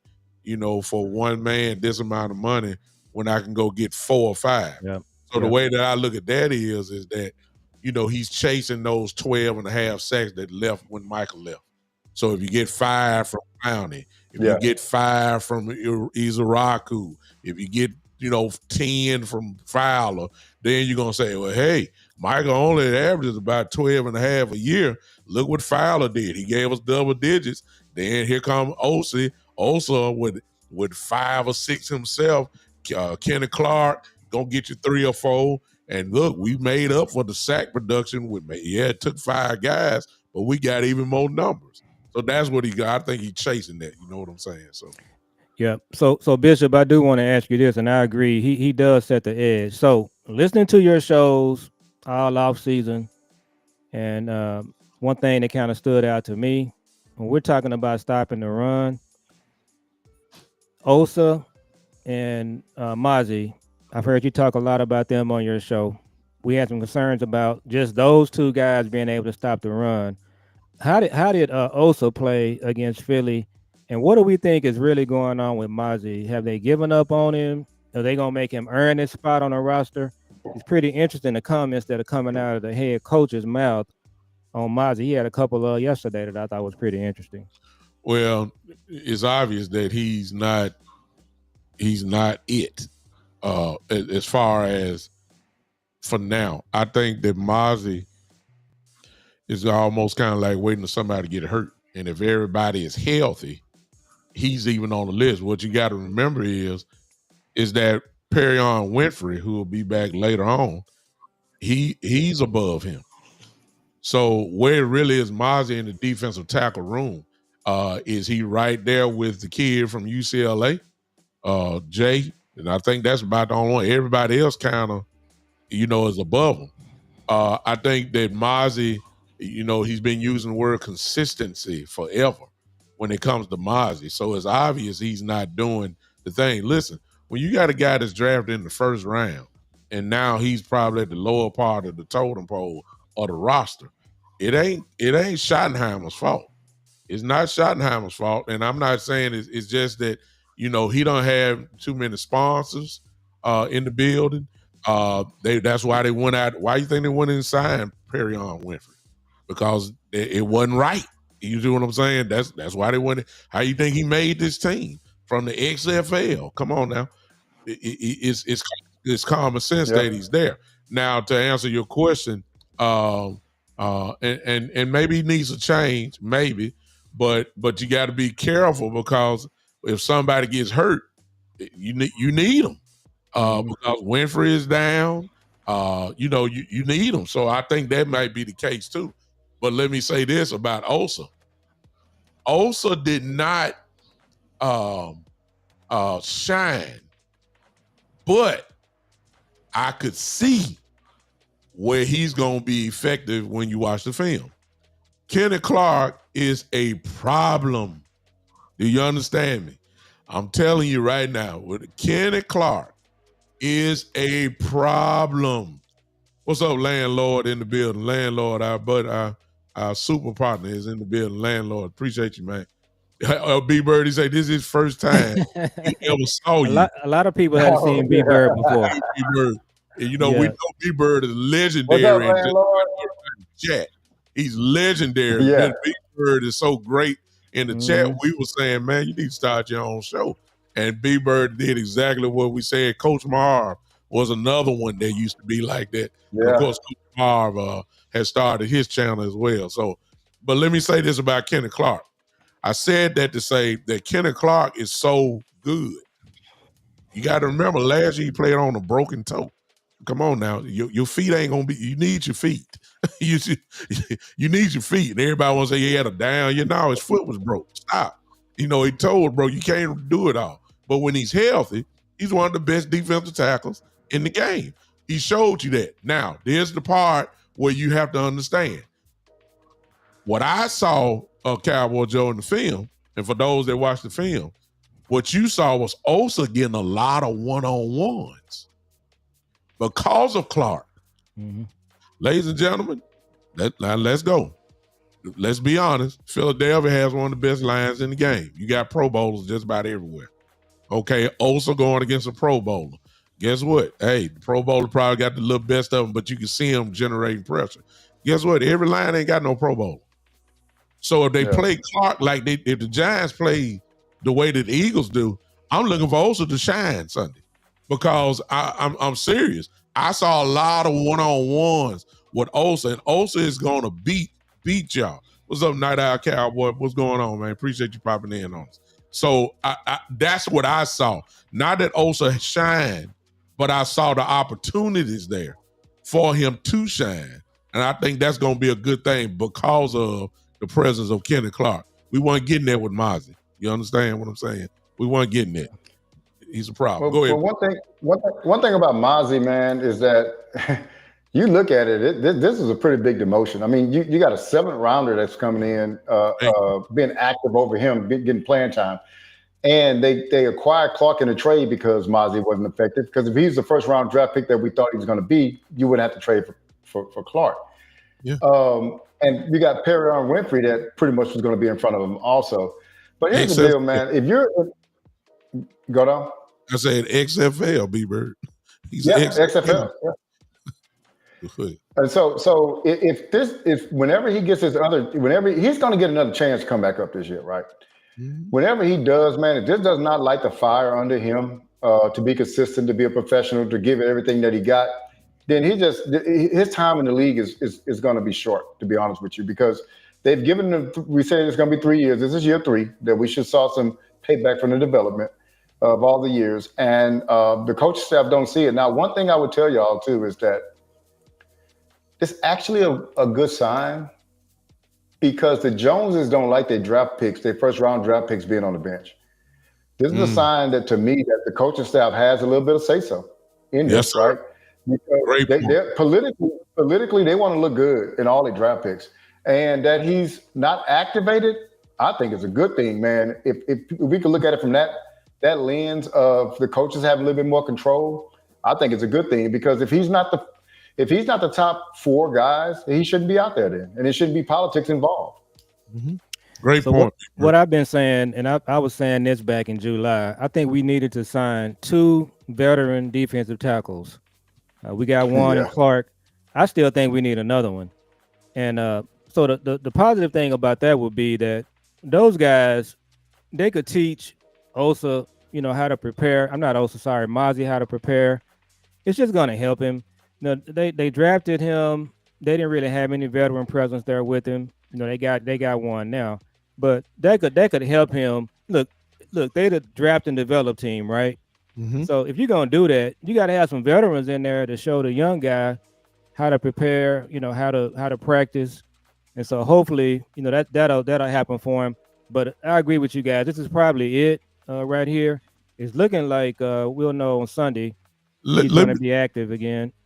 for one man this amount of money when I can go get 4 or 5? So the way that I look at that is that, he's chasing those 12 and a half sacks that left when Michael left. So if you get 5 from Clowney, if you get 5 from Izaraku, if you get, 10 from Fowler, then you're going to say, well, hey, Michael only averages about 12 and a half a year. Look what Fowler did. He gave us double digits. Then here come Osa with 5 or 6 himself. Kenny Clark going to get you 3 or 4. And look, we made up for the sack production. It took 5 guys, but we got even more numbers. So that's what he got. I think he's chasing that. You know what I'm saying? So, yeah. So Bishop, I do want to ask you this, and I agree. He does set the edge. So listening to your shows all off season, and one thing that kind of stood out to me when we're talking about stopping the run, Osa and Mozzie, I've heard you talk a lot about them on your show. We had some concerns about just those 2 guys being able to stop the run. How did Osa play against Philly, and what do we think is really going on with Mozzie? Have they given up on him? Are they gonna make him earn his spot on the roster? It's pretty interesting, the comments that are coming out of the head coach's mouth on Mozzie. He had a couple yesterday that I thought was pretty interesting. Well, it's obvious that he's not it. As far as for now, I think that Mozzie is almost kind of like waiting for somebody to get hurt. And if everybody is healthy, he's even on the list. What you got to remember is that Perion Winfrey, who will be back later on, he's above him. So where it really is Mozzie in the defensive tackle room, is he right there with the kid from UCLA, Jay? And I think that's about the only one. Everybody else kind of, is above him. I think that Mozzie, he's been using the word consistency forever. when it comes to Mozzie. So it's obvious he's not doing the thing. Listen, when you got a guy that's drafted in the first round, and now he's probably at the lower part of the totem pole or the roster, it ain't Schottenheimer's fault. It's not Schottenheimer's fault, and I'm not saying it's just that he don't have too many sponsors in the building. That's why they went out. Why you think they went and signed Perry on Winfrey? Because it wasn't right. You see what I'm saying? That's why they went. How you think he made this team from the XFL? Come on now, it's common sense that he's there. Now to answer your question, and maybe he needs a change, maybe, but you got to be careful because if somebody gets hurt, you need them because Winfrey is down. You need them. So I think that might be the case too. But let me say this about Osa. Osa did not shine, but I could see where he's going to be effective when you watch the film. Kenny Clark is a problem. Do you understand me? I'm telling you right now, Kenny Clark is a problem. What's up, landlord in the building? Landlord, our super partner is in the building. Landlord, appreciate you, man. B Bird, he say this is his first time he ever saw you. A lot of people have seen B Bird before. B-Bird. And we know B Bird is legendary in the chat. He's legendary. Yeah. B Bird is so great in the chat. We were saying, man, you need to start your own show. And B Bird did exactly what we said. Coach Marv was another one that used to be like that. Yeah. Of course, Coach Marv has started his channel as well. So, but let me say this about Kenny Clark. I said that to say that Kenny Clark is so good. You got to remember, last year he played on a broken toe. Come on now, your feet ain't gonna be. You need your feet. you need your feet. And everybody wants to say he had a down. His foot was broke. Stop. He told bro, you can't do it all. But when he's healthy, he's one of the best defensive tackles in the game. He showed you that. Now, there's the part where you have to understand. What I saw of Cowboy Joe in the film, and for those that watched the film, what you saw was Osa getting a lot of one-on-ones because of Clark. Mm-hmm. Ladies and gentlemen, let's go. Let's be honest. Philadelphia has one of the best lines in the game. You got Pro Bowlers just about everywhere. Okay, Osa going against a Pro Bowler. Guess what? Hey, the Pro Bowler probably got the little best of them, but you can see him generating pressure. Guess what? Every line ain't got no Pro Bowler. So if they play Clark like if the Giants play the way that the Eagles do, I'm looking for Osa to shine Sunday because I'm serious. I saw a lot of one-on-ones with Osa, and Osa is going to beat y'all. What's up, Night Owl Cowboy? What's going on, man? Appreciate you popping in on us. So that's what I saw. Not that Osa shined, but I saw the opportunities there for him to shine. And I think that's going to be a good thing because of the presence of Kenny Clark. We weren't getting there with Mozzie. You understand what I'm saying? We weren't getting there. He's a problem. Go ahead. Well, one thing about Mozzie, man, is that you look at it, this is a pretty big demotion. I mean, you got a 7th rounder that's coming in, being active over him, getting playing time. And they acquired Clark in a trade because Mozzie wasn't effective. Because if he's the first round draft pick that we thought he was going to be, you wouldn't have to trade for Clark. Yeah. And you got Perry on Winfrey that pretty much was going to be in front of him also. But here's the deal, man. If you're go down. I said XFL, B-Bird. He's XFL. Yeah. And so if whenever he gets he's going to get another chance to come back up this year, right? Mm-hmm. Whenever he does, man, if this does not light the fire under him to be consistent, to be a professional, to give it everything that he got, then his time in the league is going to be short, to be honest with you, because they've given him, we said it's going to be 3 years. This is year 3 that we should saw some payback from the development of all the years. And the coaching staff don't see it. Now, one thing I would tell y'all too is that it's actually a good sign because the Joneses don't like their draft picks, their first round draft picks being on the bench. This is a sign that to me that the coaching staff has a little bit of say-so in this, right? Because they're politically, they want to look good in all their draft picks. And that he's not activated, I think it's a good thing, man. If we could look at it from that lens of the coaches have a little bit more control, I think it's a good thing because if he's not the top four guys, he shouldn't be out there then, and it shouldn't be politics involved. Mm-hmm. Great So point. what I've been saying, and I was saying this back in July, I think we needed to sign 2 veteran defensive tackles. We got one in Yeah. Clark. I still think we need another one. And so the positive thing about that would be that those guys, they could teach Osa, how to prepare. I'm not Osa, sorry, Mozzie, how to prepare. It's just going to help him. They drafted him. They didn't really have any veteran presence there with him. They got one now, but that could help him. Look, they the draft and develop team, right? Mm-hmm. So if you're gonna do that, you got to have some veterans in there to show the young guy how to prepare. How to practice, and so hopefully, that'll happen for him. But I agree with you guys. This is probably it right here. It's looking like we'll know on Sunday. He's going to be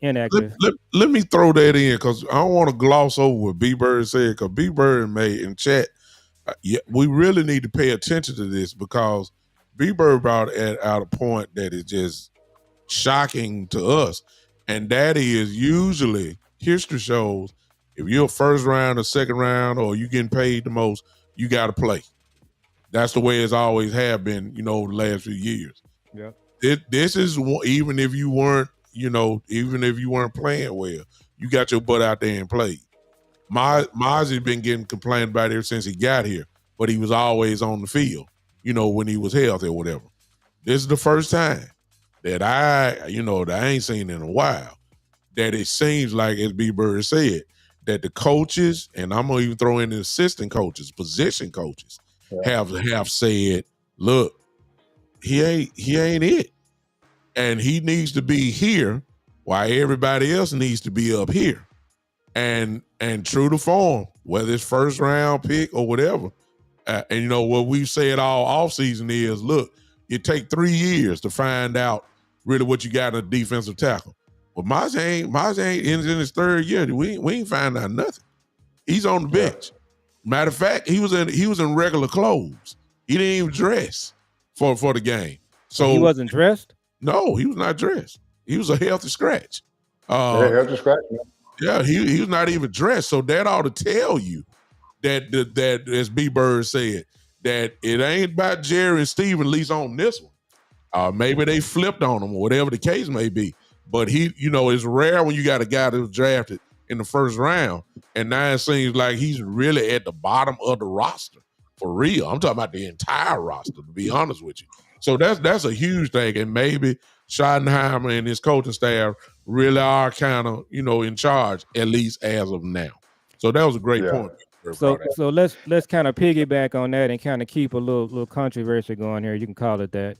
inactive. Let me throw that in because I don't want to gloss over what B Bird said because B Bird made in chat. We really need to pay attention to this because B Bird brought out a point that is just shocking to us, and that is usually history shows if you're a first round or second round or you getting paid the most, you got to play. That's the way it's always have been, the last few years. Yeah. This is even if you weren't, playing well, you got your butt out there and played. Mozzie's been getting complained about ever since he got here, but he was always on the field, when he was healthy or whatever. This is the first time that I ain't seen in a while that it seems like, as B Bird said, that the coaches, and I'm gonna even throw in the assistant coaches, position coaches, have said, look, he ain't it. And he needs to be here while everybody else needs to be up here. And true to form, whether it's first round pick or whatever. And what we've said all offseason is, look, it take 3 years to find out really what you got in a defensive tackle. But Maz ain't in his 3rd year. We ain't find out nothing. He's on the bench. Matter of fact, he was in regular clothes. He didn't even dress for the game. So he wasn't dressed? No, he was not dressed. He was a healthy scratch. Healthy scratch. Yeah, he was not even dressed. So that ought to tell you that as B Bird said, that it ain't about Jerry and Steve, at least on this one. Maybe they flipped on him or whatever the case may be. But it's rare when you got a guy that was drafted in the first round, and now it seems like he's really at the bottom of the roster for real. I'm talking about the entire roster, to be honest with you. So that's a huge thing, and maybe Schottenheimer and his coaching staff really are kind of in charge, at least as of now. So that was a great point. So let's kind of piggyback on that and kind of keep a little controversy going here. You can call it that.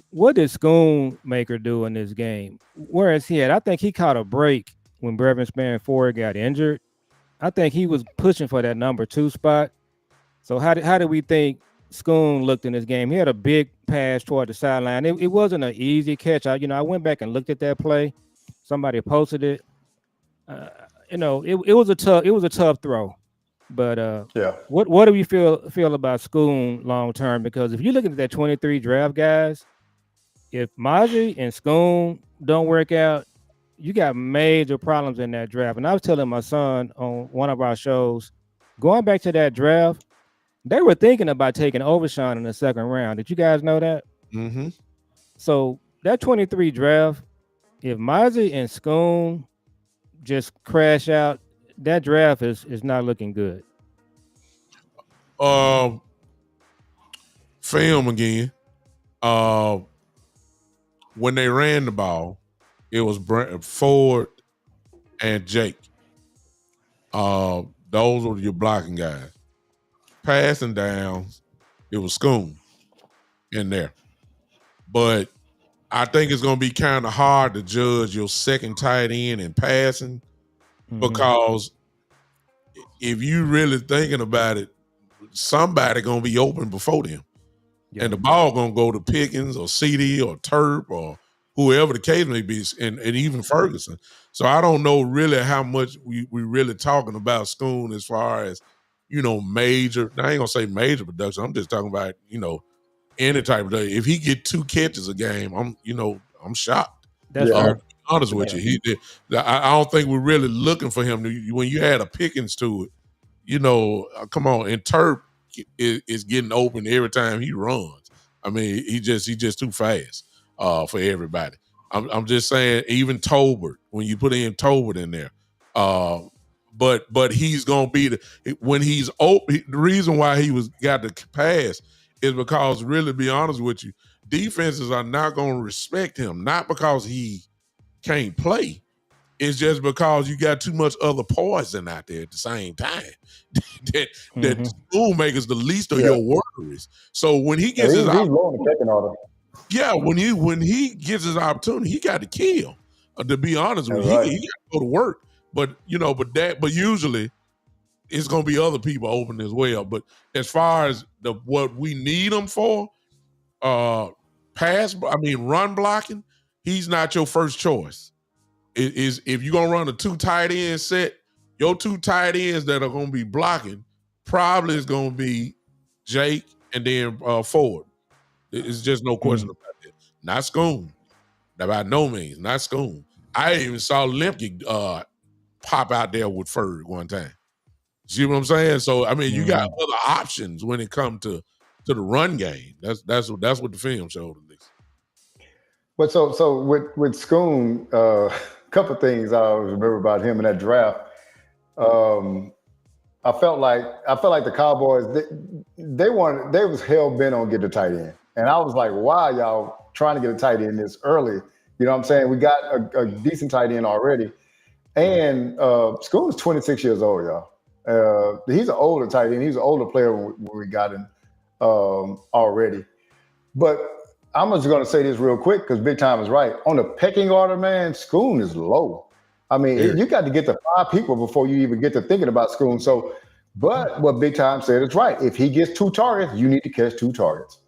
What did Schoonmaker do in this game? Where is he at? I think he caught a break when Brevin Spann-Ford got injured. I think he was pushing for that number 2 spot. So how did we think Schoon looked in this game? He had a big pass toward the sideline. It wasn't an easy catch. I went back and looked at that play. Somebody posted it. It was a tough throw. But what do we feel about Schoon long term? Because if you look at that 23 draft guys, if Mozzie and Schoon don't work out, you got major problems in that draft. And I was telling my son on one of our shows, going back to that draft, they were thinking about taking Overshawn in the 2nd round. Did you guys know that? Mm-hmm. So that 23 draft, if Mozzie and Schoon just crash out, that draft is not looking good. Film again. When they ran the ball, it was Ford and Jake. Those were your blocking guys. Passing downs, it was Schoon in there. But I think it's going to be kind of hard to judge your second tight end in passing because if you really thinking about it, somebody going to be open before them. Yeah. And the ball going to go to Pickens or CD or Turp or whoever the case may be, and even Ferguson. So I don't know really how much we really talking about Schoon as far as, major. Now, I ain't gonna say major production. I'm just talking about, any type of day. If he get 2 catches a game, I'm shocked. That's Yeah. fair. To be honest with you, I don't think we're really looking for him when you add a Pickens to it. Come on, and Turp is getting open every time he runs. I mean, he just too fast for everybody. I'm just saying, even Tolbert, when you put in Tolbert in there, but he's gonna be when he's open. The reason why he got the pass is because, really, be honest with you, defenses are not gonna respect him, not because he can't play. It's just because you got too much other poison out there at the same time. that School makers the least of your worries. So when he gets his he's low in the pecking order. yeah, when he gets his opportunity, he got to kill. To be honest with you, he got to go to work. But but usually it's gonna be other people open as well. But as far as what we need him for, run blocking, he's not your first choice. It is if you're gonna run a 2 tight end set, your 2 tight ends that are gonna be blocking probably is gonna be Jake and then Ford. It's just no question about that. Not Schoon. By no means, not Schoon. I even saw Lemke pop out there with Ferg one time. See what I'm saying? So I mean, you got other options when it comes to the run game. That's what the film showed at least. But so with Schoon, a couple things I always remember about him in that draft. I felt like the Cowboys they was hell bent on getting a tight end, and I was like, why y'all trying to get a tight end this early? You know what I'm saying? We got a decent tight end already, and Schoon is 26 years old, y'all. He's an older tight end. He's an older player when we got him already. But I'm just going to say this real quick because Big Time is right. On the pecking order, man, Schoon is low. I mean, you got to get to 5 people before you even get to thinking about Schoon. So, but what Big Time said is right. If he gets 2 targets, you need to catch 2 targets.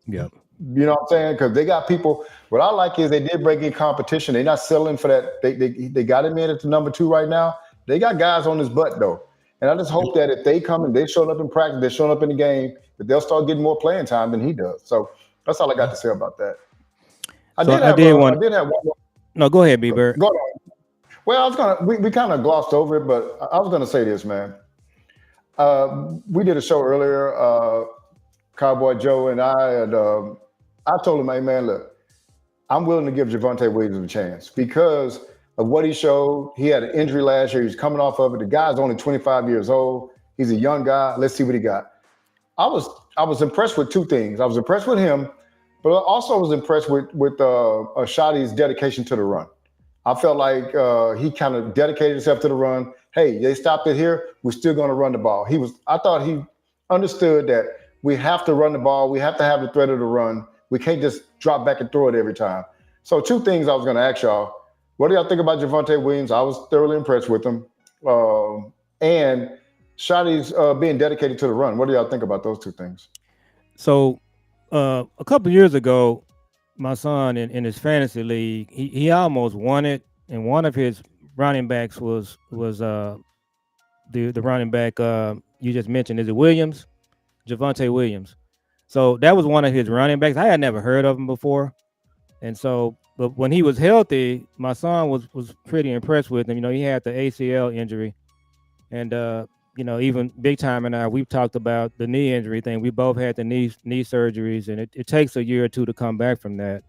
Yeah. You know what I'm saying? Because they got people. What I like is they did break in competition. They're not selling for that. They got him in at the number 2 right now. They got guys on his butt, though. And I just hope that if they come and they showing up in practice, they're showing up in the game, that they'll start getting more playing time than he does. So that's all I got to say about that. I did have one more. No, go ahead, B-Bird. Go on. Well, we kind of glossed over it, but I was going to say this, man. We did a show earlier, Cowboy Joe and I told him, hey, man, look, I'm willing to give Javonte Williams a chance because of what he showed. He had an injury last year. He's coming off of it. The guy's only 25 years old. He's a young guy. Let's see what he got. I was impressed with 2 things. I was impressed with him, but I also was impressed with Shotty's dedication to the run. I felt like he kind of dedicated himself to the run. Hey, they stopped it here. We're still going to run the ball. I thought he understood that we have to run the ball. We have to have the threat of the run. We can't just drop back and throw it every time. So 2 things I was going to ask y'all. What do y'all think about Javonte Williams? I was thoroughly impressed with him. And Shotty's being dedicated to the run. What do y'all think about those 2 things? So a couple years ago, my son in his fantasy league, he almost won it, and one of his running backs was the running back you just mentioned. Is it Williams? Javonte Williams. So that was one of his running backs. I had never heard of him before, and so but when he was healthy, my son was pretty impressed with him. He had the ACL injury, and even Big Time and I, we've talked about the knee injury thing. We both had the knee surgeries, and it takes a year or 2 to come back from that.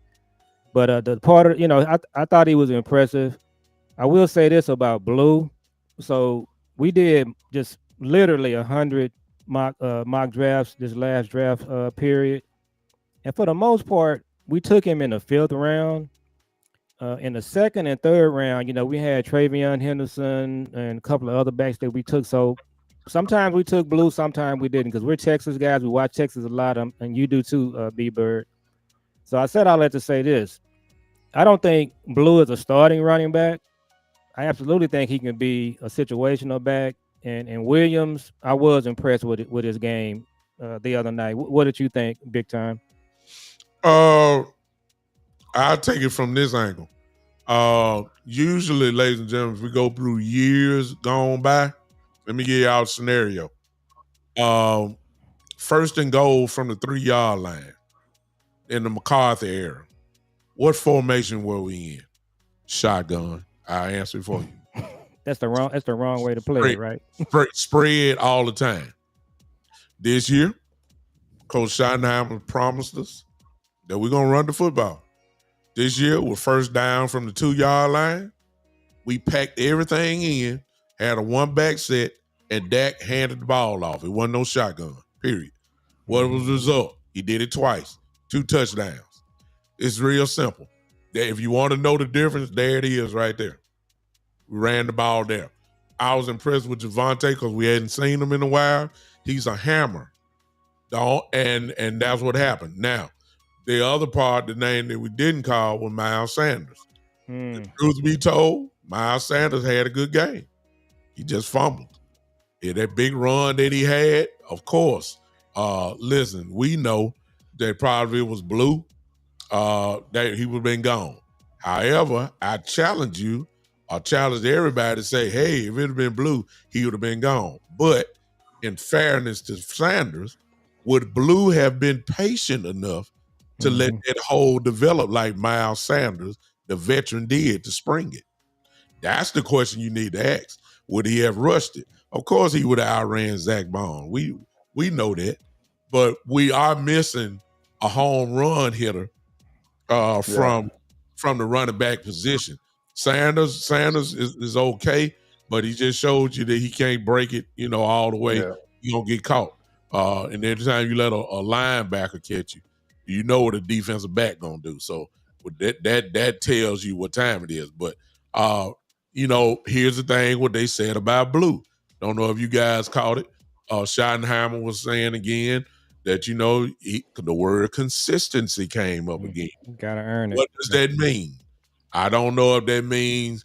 But the part of, I thought he was impressive. I will say this about Blue. So we did just literally 100 mock drafts this last draft period. And for the most part, we took him in the 5th round. In the 2nd and 3rd round, we had Travion Henderson and a couple of other backs that we took. So sometimes we took Blue, sometimes we didn't, because we're Texas guys. We watch Texas a lot, and you do too, B-Bird. So I said all that to say this. I don't think Blue is a starting running back. I absolutely think he can be a situational back. And Williams, I was impressed with his game the other night. What did you think, Big Time? I'll take it from this angle. Usually, ladies and gentlemen, if we go through years gone by, let me give y'all a scenario. First and goal from the 3-yard line in the McCarthy era. What formation were we in? Shotgun. I answer for you. That's the wrong way to play it, right? Spread all the time. This year, Coach Schottenheimer promised us that we're gonna run the football. This year, with first down from the 2-yard line, we packed everything in, had a one-back set, and Dak handed the ball off. It wasn't no shotgun, period. What was the result? He did it twice, 2 touchdowns. It's real simple. If you want to know the difference, there it is right there. We ran the ball there. I was impressed with Javonte because we hadn't seen him in a while. He's a hammer. And that's what happened. Now, the other part, the name that we didn't call was Miles Sanders. The truth be told, Miles Sanders had a good game. He just fumbled. Yeah, that big run that he had, of course. Listen, we know that probably it was blue, that he would have been gone. However, I challenge you, I challenge everybody to say, hey, if it had been blue, he would have been gone. But in fairness to Sanders, would Blue have been patient enough to let that hole develop like Miles Sanders, the veteran, did to spring it? That's the question you need to ask. Would he have rushed it? Of course he would have outran Zach Bond. We know that. But we are missing a home run hitter from the running back position. Sanders is okay, but he just showed you that he can't break it, all the way. You're going to get caught. And every time you let a linebacker catch you, you know what a defensive back going to do. So that tells you what time it is. But, here's the thing, what they said about Blue. Don't know if you guys caught it. Schottenheimer was saying again that, the word consistency came up again. Gotta earn it. What does that mean? I don't know if that means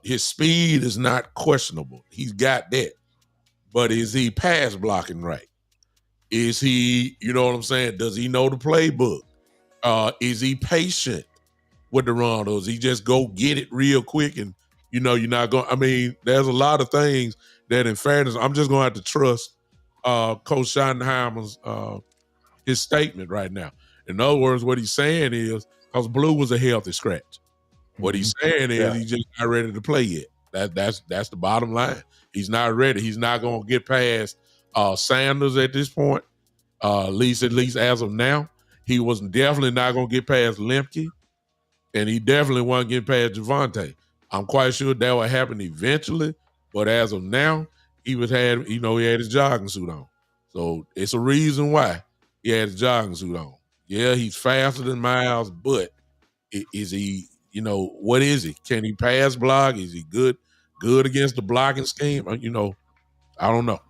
his speed is not questionable. He's got that. But is he pass blocking right? Is he, you know what I'm saying? Does he know the playbook? Is he patient with the run? Or does he just go get it real quick and, you're not going, there's a lot of things that, in fairness, I'm just going to have to trust Coach Schottenheimer's his statement right now. In other words, what he's saying is, because Blue was a healthy scratch. What he's saying is he's just not ready to play yet. That's the bottom line. He's not ready. He's not going to get past Sanders at this point, at least as of now. He was definitely not going to get past Lemke, and he definitely wasn't getting past Javonte. I'm quite sure that will happen eventually, but as of now, he had his jogging suit on. So it's a reason why he had his jogging suit on. Yeah, he's faster than Miles, but is he, what is he? Can he pass block? Is he good against the blocking scheme? I don't know.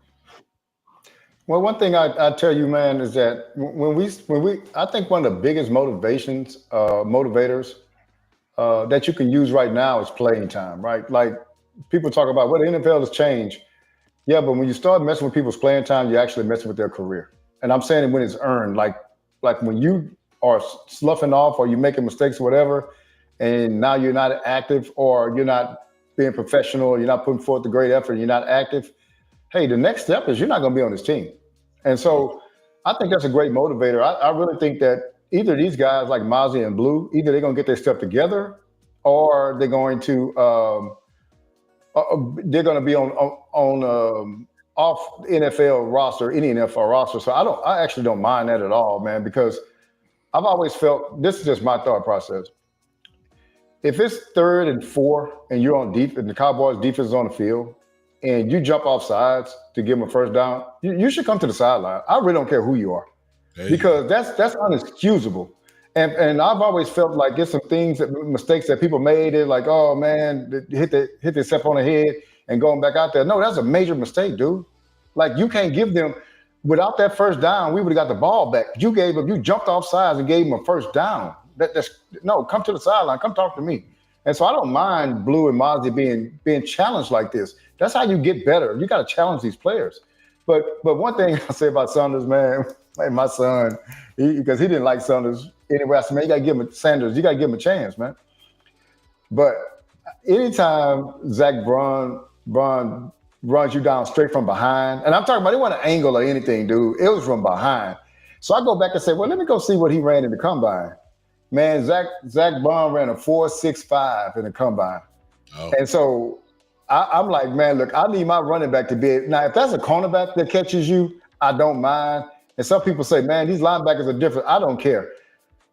Well, one thing I tell you, man, is that when we, I think one of the biggest motivators that you can use right now is playing time, right? Like people talk about, well, the NFL has changed. Yeah, but when you start messing with people's playing time, you're actually messing with their career. And I'm saying it when it's earned, like when you are sloughing off or you're making mistakes or whatever, and now you're not active or you're not being professional, you're not putting forth the great effort, you're not active. Hey, the next step is you're not going to be on this team. And so I think that's a great motivator. I really think that either these guys like Mozzie and Blue, either they're going to get their stuff together or they're going to be on off NFL roster, any NFL roster. So I actually don't mind that at all, man, because I've always felt, this is just my thought process. If it's 3rd and 4 and you're on deep and the Cowboys defense is on the field and you jump off sides to give them a first down, you should come to the sideline. I really don't care who you are, because that's unexcusable. And I've always felt like there's some mistakes that people made. They're like, oh man, hit their step on the head and going back out there. No, that's a major mistake, dude. Like you can't give them, without that first down, we would have got the ball back. You jumped off sides and gave them a first down. No, come to the sideline, come talk to me. And so I don't mind Blue and Mozzie being challenged like this. That's how you get better. You got to challenge these players. But one thing I say about Sanders, man, like my son, because he didn't like Sanders anyway. I said, man, you got to give him Sanders. You got to give him a chance, man. But anytime Zach Braun runs you down straight from behind. And I'm talking about it wasn't an angle or anything, dude. It was from behind. So I go back and say, well, let me go see what he ran in the combine. Man, Zach Bond ran a 4.65 in the combine. Oh. And so I'm like, man, look, I need my running back to be now. If that's a cornerback that catches you, I don't mind. And some people say, man, these linebackers are different. I don't care.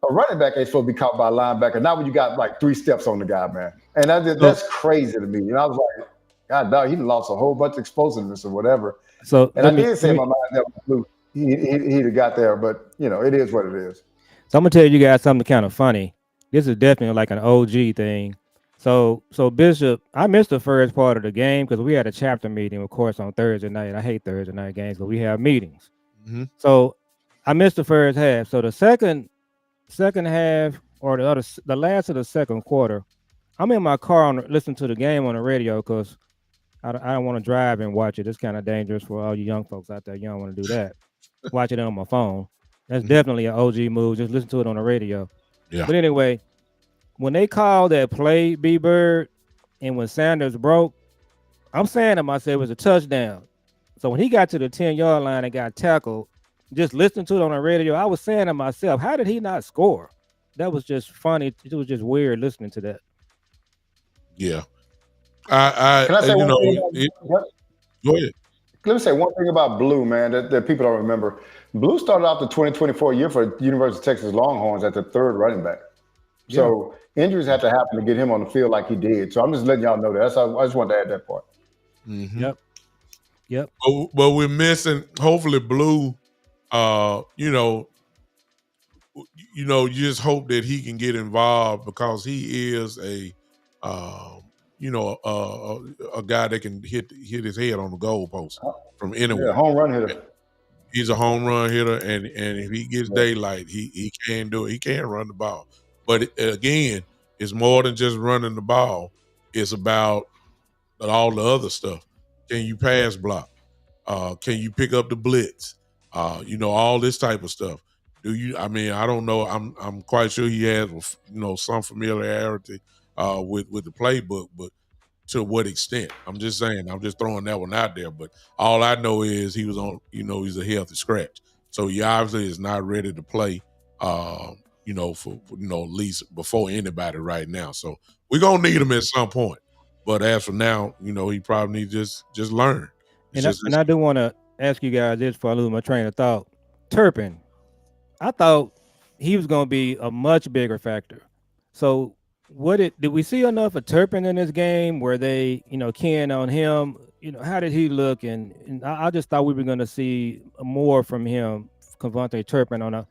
A running back ain't supposed to be caught by a linebacker. Not when you got like 3 steps on the guy, man. And that's crazy to me. And I was like, God, dog, he lost a whole bunch of explosiveness or whatever. So and I did say in my mind that was blue. He'd have got there, but it is what it is. So I'm gonna tell you guys something kind of funny. This is definitely like an OG thing. So Bishop, I missed the first part of the game because we had a chapter meeting, of course, on Thursday night. I hate Thursday night games, but we have meetings. Mm-hmm. So I missed the first half. So the second half or the last of the second quarter, I'm in my car listening to the game on the radio because I don't want to drive and watch it. It's kind of dangerous for all you young folks out there. You don't want to do that. Watch it on my phone. That's definitely an OG move. Just listen to it on the radio. Yeah. But anyway, when they called that play, B-Bird, and when Sanders broke, I'm saying to myself, it was a touchdown. So when he got to the 10-yard line and got tackled, just listening to it on the radio, I was saying to myself, how did he not score? That was just funny. It was just weird listening to that. Yeah. Can I say one thing go ahead. Let me say one thing about Blue, man, that people don't remember. Blue started out the 2024 year for University of Texas Longhorns at the 3rd running back. Yeah. So injuries had to happen to get him on the field like he did. So I'm just letting y'all know that. I just wanted to add that part. Mm-hmm. Yep. But we're missing, hopefully, Blue, you just hope that he can get involved because he is a guy that can hit his head on the goalpost from anywhere. Yeah, home run hitter. He's a home run hitter, and if he gets daylight, he can do it. He can run the ball. But again, it's more than just running the ball. It's about all the other stuff. Can you pass block? Can you pick up the blitz? All this type of stuff. I don't know. I'm quite sure he has, some familiarity with the playbook, but to what extent? I'm just saying. I'm just throwing that one out there. But all I know is he was on. He's a healthy scratch, so he obviously is not ready to play. For at least before anybody right now. So we're gonna need him at some point. But as for now, he probably needs just learn. And I do want to ask you guys this before I lose my train of thought. Turpin, I thought he was going to be a much bigger factor. So did we see enough of Turpin in this game where they, keying on him? How did he look? And I just thought we were going to see more from him, Cavante Turpin, on the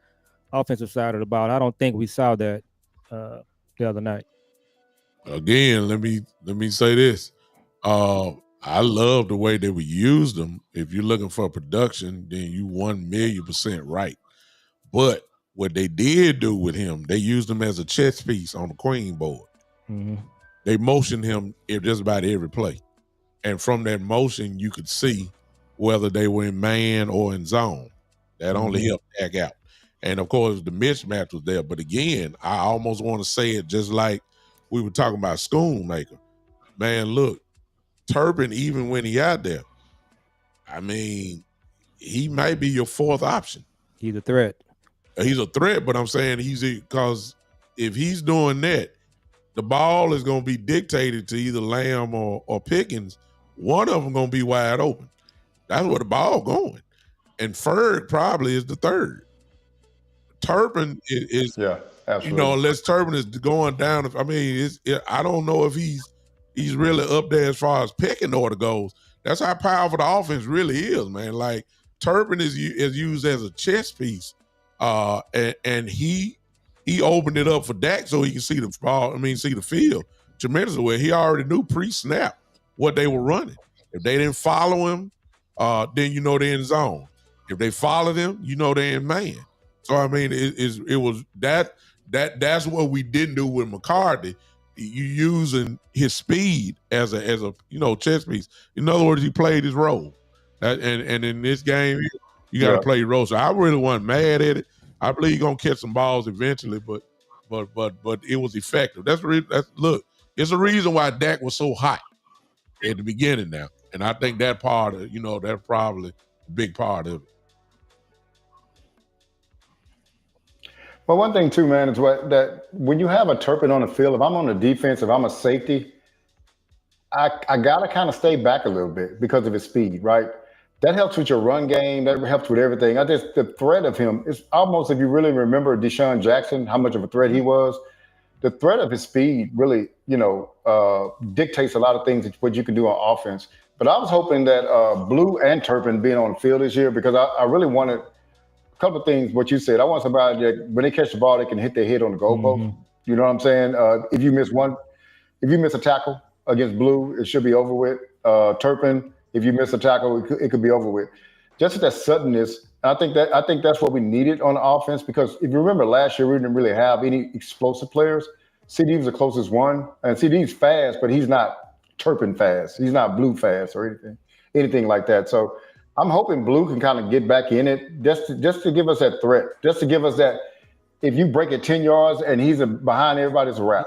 offensive side of the ball. I don't think we saw that the other night. Again, let me say this. I love the way that we used them. If you're looking for production, then you 1,000,000% right. But what they did do with him, they used him as a chess piece on the queen board. Mm-hmm. They motioned him just about every play. And from that motion, you could see whether they were in man or in zone. That only helped Dak out. And, of course, the mismatch was there. But, again, I almost want to say it just like we were talking about Schoonmaker. Man, look, Turpin, even when he out there, he might be your 4th option. He's a threat. He's a threat, but I'm saying because if he's doing that, the ball is going to be dictated to either Lamb or Pickens. One of them going to be wide open. That's where the ball going. And Ferg probably is the 3rd. Turpin is absolutely. Unless Turpin is going down. I don't know if he's really up there as far as pecking order goes. That's how powerful the offense really is, man. Like Turpin is used as a chess piece, and he opened it up for Dak so he can see the ball. See the field tremendously well. He already knew pre-snap what they were running. If they didn't follow him, then they're in zone. If they followed him, they're in man. So it was that's what we didn't do with McCarthy. You using his speed as a chess piece. In other words, he played his role. And in this game, you got to play your role. So I really wasn't mad at it. I believe he's gonna catch some balls eventually, but it was effective. Look, it's a reason why Dak was so hot at the beginning now. And I think that part of, that's probably a big part of it. But one thing too, man, is that when you have a Turpin on the field, if I'm on the defense, if I'm a safety, I gotta kind of stay back a little bit because of his speed, right? That helps with your run game. That helps with everything. I just the threat of him is almost, if you really remember Deshaun Jackson, how much of a threat he was. The threat of his speed really, dictates a lot of things that what you can do on offense. But I was hoping that Blue and Turpin being on the field this year, because I really wanted a couple of things. What you said, I want somebody that when they catch the ball, they can hit their head on the goalpost. Mhm. You know what I'm saying? If you miss a tackle against Blue, it should be over with. Turpin, if you miss a tackle, it could be over with. Just that suddenness. I think that's what we needed on offense, because if you remember last year, we didn't really have any explosive players. CD was the closest one, and CD's fast, but he's not Turpin fast. He's not Blue fast or anything like that. So I'm hoping Blue can kind of get back in it, just to give us that threat, just to give us that. If you break it 10 yards and he's behind everybody, it's a wrap.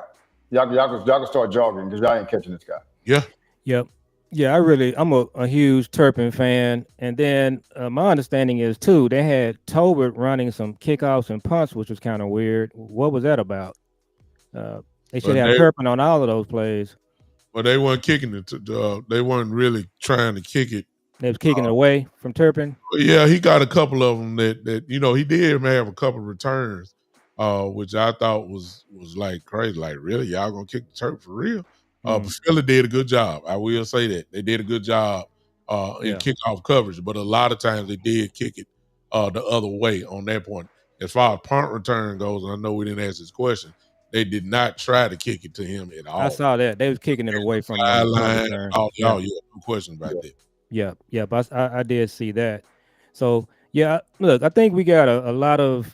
Y'all can start jogging because y'all ain't catching this guy. Yeah. Yep. Yeah, I'm a huge Turpin fan. And then my understanding is too, they had Tolbert running some kickoffs and punts, which was kind of weird. What was that about? They should have Turpin on all of those plays. Well, they weren't kicking it. They weren't really trying to kick it. They was kicking it away from Turpin. Yeah, he got a couple of them that he did have a couple of returns, which I thought was like crazy. Like, really, y'all gonna kick the Turk for real? But Philly did a good job. I will say that they did a good job in kickoff coverage, but a lot of times they did kick it the other way on that point. As far as punt return goes, and I know we didn't ask this question, they did not try to kick it to him at all. I saw that they was kicking it away from the sideline. No question about that. Yeah, but I did see that. So yeah, look, I think we got a lot of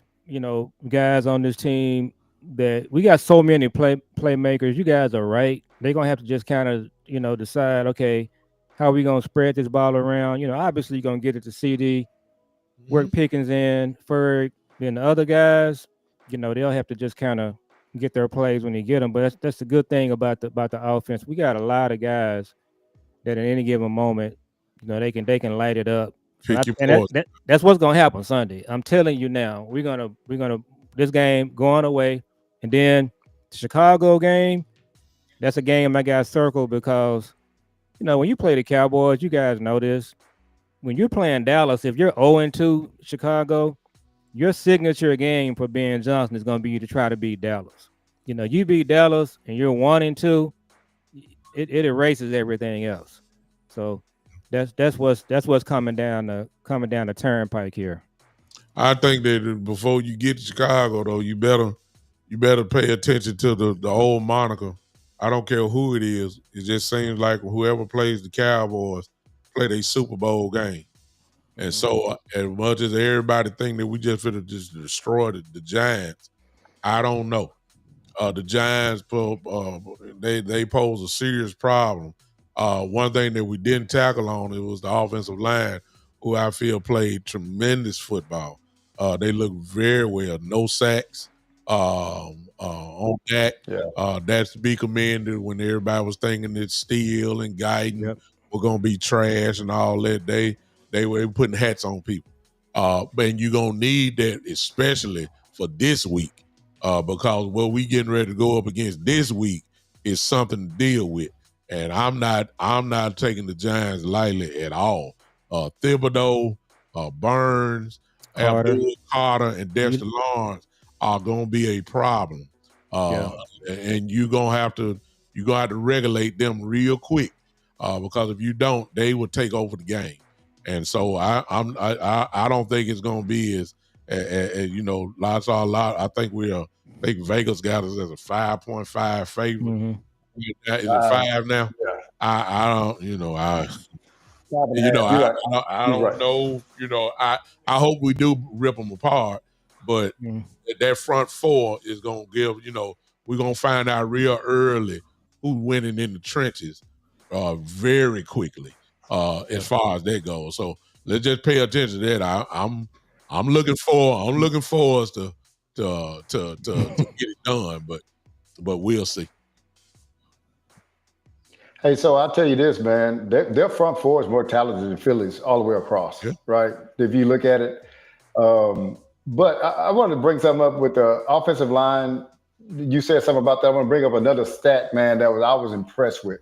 guys on this team that we got so many playmakers. You guys are right. They're gonna have to just kind of decide, okay, how are we gonna spread this ball around? Obviously you're gonna get it to CD, work Pickens in, Ferg, then the other guys, they'll have to just kind of get their plays when they get them. But that's the good thing about the offense. We got a lot of guys that at any given moment, they can light it up. That's what's gonna happen Sunday. I'm telling you now, we're gonna this game going away, and then the Chicago game. That's a game I got circled because when you play the Cowboys, you guys know this. When you're playing Dallas, if you're 0-2 Chicago, your signature game for Ben Johnson is going to be to try to beat Dallas. You beat Dallas and you're 1-2, it erases everything else. So that's what's coming down the turnpike here. I think that before you get to Chicago, though, you better pay attention to the old moniker. I don't care who it is. It just seems like whoever plays the Cowboys play their Super Bowl game. And so as much as everybody think that we just finna just destroy the Giants, I don't know. The Giants, they pose a serious problem. One thing that we didn't tackle on, it was the offensive line, who I feel played tremendous football. They look very well. No sacks on that. Yeah. That's to be commended when everybody was thinking that Steele and Guyton were going to be trash and all that. They were putting hats on people. But you're going to need that, especially for this week, because what we getting ready to go up against this week is something to deal with. And I'm not taking the Giants lightly at all. Thibodeau, Burns, Carter, and Dexter Lawrence are going to be a problem. And you're going to have to regulate them real quick, because if you don't, they will take over the game. And so I don't think it's going to be as I saw a lot. I think Vegas got us as a 5.5 favorite. Mm-hmm. Is it 5 now? Yeah. I don't, I don't know. I hope we do rip them apart, but that front four is gonna give. We're gonna find out real early who's winning in the trenches, very quickly, as far as that goes. So let's just pay attention to that. I'm looking for us to get it done, but we'll see. Hey, so I'll tell you this, man. Their front four is more talented than Phillies all the way across, Yeah. right? If you look at it. But I wanted to bring something up with the offensive line. You said something about that. I want to bring up another stat, man, that was I was impressed with.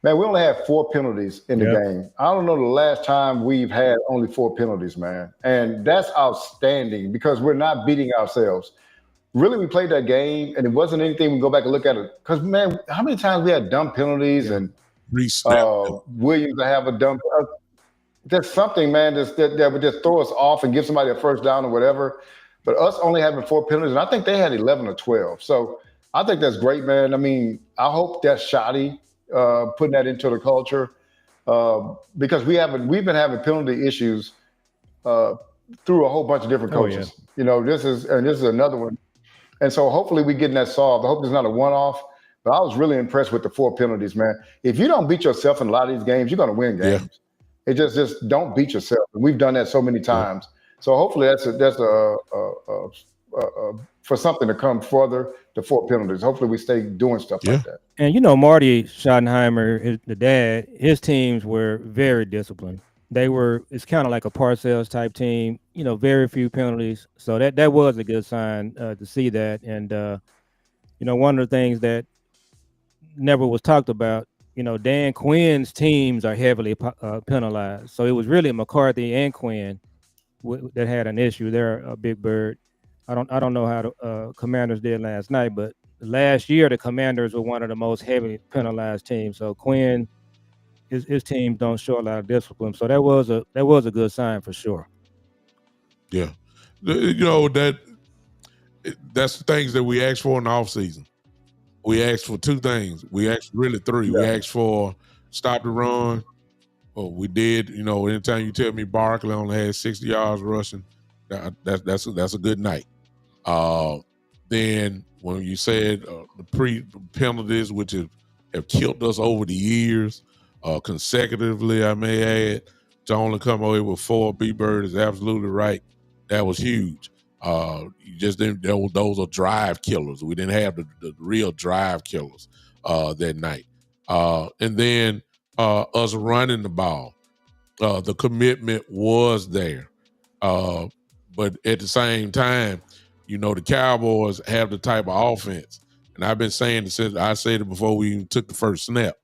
Man, we only had four penalties in the Yep. game. I don't know the last time we've had only four penalties, man. And that's outstanding because we're not beating ourselves. Really, we played that game and it wasn't anything we go back and look at it. Because, man, how many times we had dumb penalties Yeah. and Re-snap. Williams to have a dumb. There's something, man, that would just throw us off and give somebody a first down or whatever. But us only having four penalties, and I think they had 11 or 12. So I think that's great, man. I mean, I hope that's shoddy, putting that into the culture, because we've been having penalty issues uh, through a whole bunch of different Oh yeah. coaches. This is another one, and so hopefully we getting that solved. I hope it's not a one-off. But I was really impressed with the four penalties, man. If you don't beat yourself in a lot of these games, you're going to win Yeah. games. It just don't beat yourself. And we've done that so many Yeah. times. So hopefully that's for something to come further. The four penalties. Hopefully we stay doing stuff Yeah. like that. And Marty Schottenheimer, the dad, his teams were very disciplined. It's kind of like a Parcells type team, very few penalties. So that was a good sign to see that. And, one of the things that never was talked about, Dan Quinn's teams are heavily penalized. So it was really McCarthy and Quinn that had an issue there, a Big Bird. I don't know how the Commanders did last night, but last year the Commanders were one of the most heavily penalized teams. So Quinn, his teams don't show a lot of discipline. So that was a good sign for sure. Yeah. That's the things that we asked for in the offseason. We asked for two things. We asked really three. We asked for stop the run. Well, we did. Anytime you tell me Barkley only had 60 yards rushing, that's a good night. Then when you said the pre-penalties, which have killed us over the years, consecutively, I may add, to only come away with four, B-Bird is absolutely right. That was huge. You just didn't. Those are drive killers. We didn't have the real drive killers that night. And then us running the ball, the commitment was there. But at the same time, the Cowboys have the type of offense, and I've been saying it since I said it before we even took the first snap.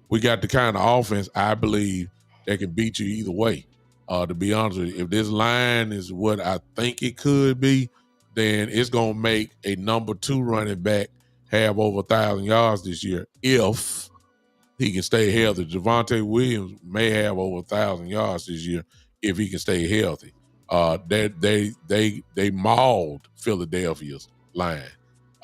We got the kind of offense I believe that can beat you either way. To be honest with you, if this line is what I think it could be, then it's gonna make a number 2 running back have over 1,000 yards this year if he can stay healthy. Javonte Williams may have over 1,000 yards this year if he can stay healthy. They mauled Philadelphia's line,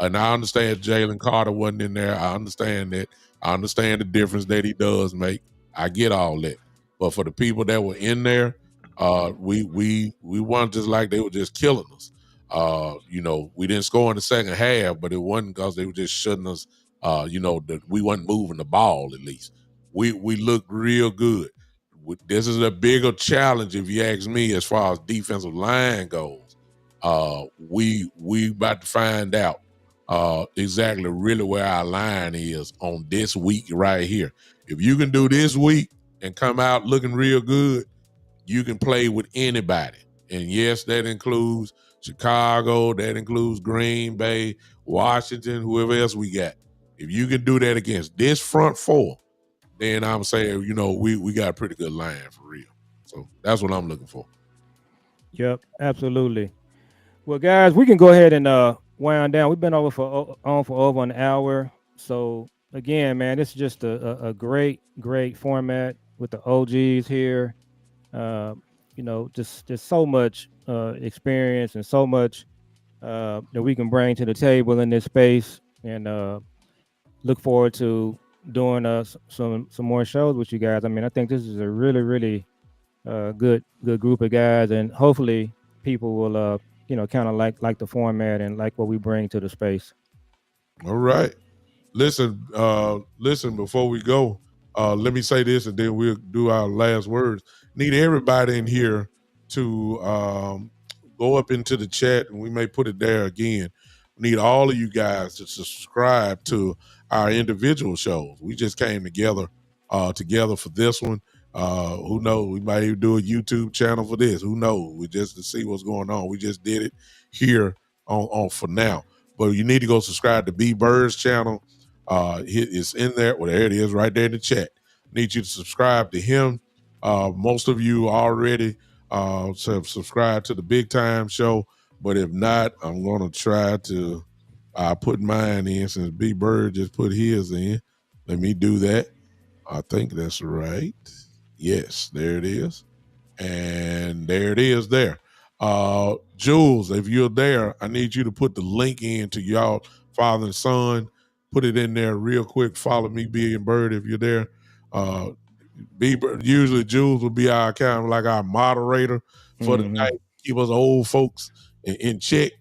and I understand Jalen Carter wasn't in there. I understand that. I understand the difference that he does make. I get all that, but for the people that were in there, we weren't just like they were just killing us. We didn't score in the second half, but it wasn't because they were just shutting us. That we wasn't moving the ball. At least we looked real good. This is a bigger challenge, if you ask me, as far as defensive line goes. We about to find out exactly really where our line is on this week right here. If you can do this week and come out looking real good, you can play with anybody. And yes, that includes Chicago, that includes Green Bay, Washington, whoever else we got. If you can do that against this front four, then I'm saying, we got a pretty good line for real. So that's what I'm looking for. Yep, absolutely. Well, guys, we can go ahead and wind down. We've been on for over an hour. So again, man, this is just a great format with the OGs here. Just so much experience and so much that we can bring to the table in this space, and look forward to doing some more shows with you guys. I mean, I think this is a really good group of guys, and hopefully people will kind of like the format and like what we bring to the space. All right. Listen, before we go, let me say this and then we'll do our last words. Need everybody in here to go up into the chat, and we may put it there again. We need all of you guys to subscribe to our individual shows. We just came together for this one. Who knows? We might even do a YouTube channel for this. Who knows? We just to see what's going on. We just did it here on for now. But you need to go subscribe to B Bird's channel. It's in there. Well, there it is, right there in the chat. Need you to subscribe to him. Most of you already subscribe to the Big Time Show. But if not, I'm going to try to put mine in since B Bird just put his in. Let me do that. I think that's right. Yes, there it is. And there it is there. Jules, if you're there, I need you to put the link in to y'all father and son. Put it in there real quick. Follow me, B and Bird, if you're there. Usually Jules will be our kind of like our moderator for the night. Keep us old folks in check.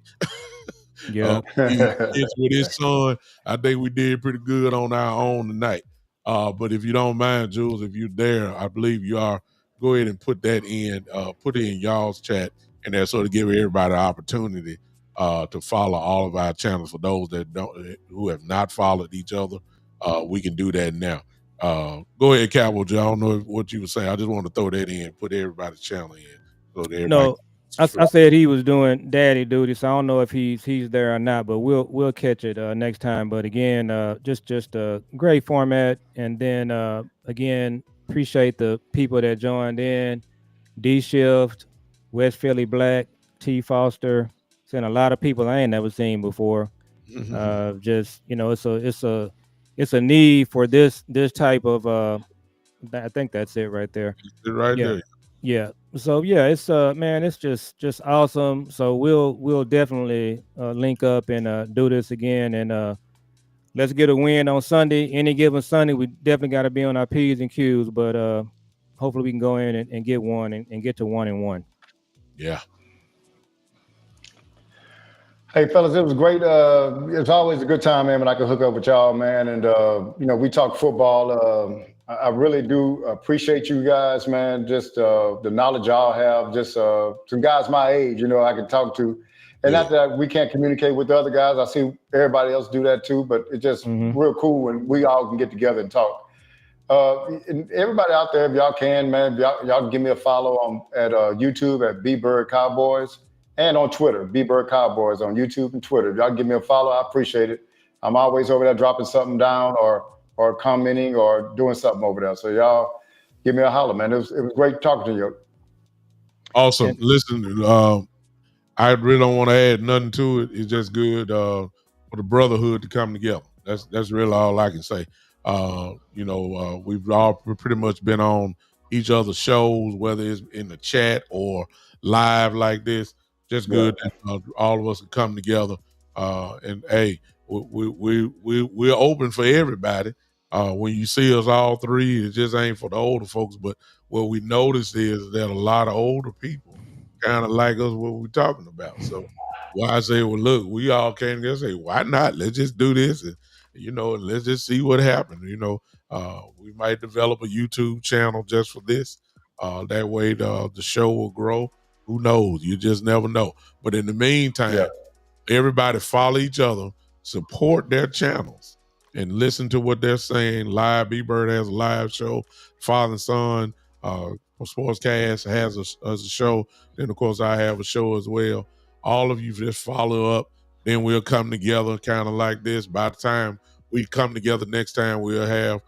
Yeah. With his son, I think we did pretty good on our own tonight. But if you don't mind, Jules, if you're there, I believe you are. Go ahead and put that in. Put it in y'all's chat, and that sort of give everybody an opportunity to follow all of our channels. For those that who have not followed each other, we can do that now. Go ahead, Cowboy. I don't know what you were saying. I just want to throw that in, put everybody's channel in, so that everybody. No, I said he was doing daddy duty, so I don't know if he's there or not, but we'll catch it next time. But again, just a great format, and then again, appreciate the people that joined in. D Shift, West Philly Black, T Foster, seen a lot of people I ain't never seen before. Just it's a need for this type of I think that's it right there. Right there. Yeah. So yeah, it's man, it's just awesome. So we'll definitely link up and do this again, and let's get a win on Sunday. Any given Sunday, we definitely got to be on our P's and Q's, but hopefully we can go in and get one and get to 1-1. Yeah. Hey fellas, it was great. It's always a good time, man, when I can hook up with y'all, man. And we talk football. I really do appreciate you guys, man. Just the knowledge y'all have. Just some guys my age, I can talk to. And not that we can't communicate with the other guys. I see everybody else do that too, but it's just real cool when we all can get together and talk. And everybody out there, if y'all can, man, y'all give me a follow at YouTube at B Bird Cowboys, and on Twitter, B Bird Cowboys on YouTube and Twitter. If y'all give me a follow, I appreciate it. I'm always over there dropping something down or commenting or doing something over there. So y'all give me a holler, man. It was great talking to you. Awesome. Yeah. Listen, I really don't want to add nothing to it. It's just good for the brotherhood to come together. That's really all I can say. We've all pretty much been on each other's shows, whether it's in the chat or live like this. Just good that all of us can come together. And hey, we're open for everybody. When you see us all three, it just ain't for the older folks. But what we noticed is that a lot of older people kind of like us, what we're talking about. So I say, well, look, we all came together and say, why not? Let's just do this. And, and let's just see what happens. We might develop a YouTube channel just for this. That way the show will grow. Who knows? You just never know. But in the meantime, everybody follow each other, support their channels, and listen to what they're saying. Live, B-Bird has a live show. Father and Son, Sportscast has a show. Then, of course, I have a show as well. All of you just follow up. Then we'll come together kind of like this. By the time we come together next time, we'll have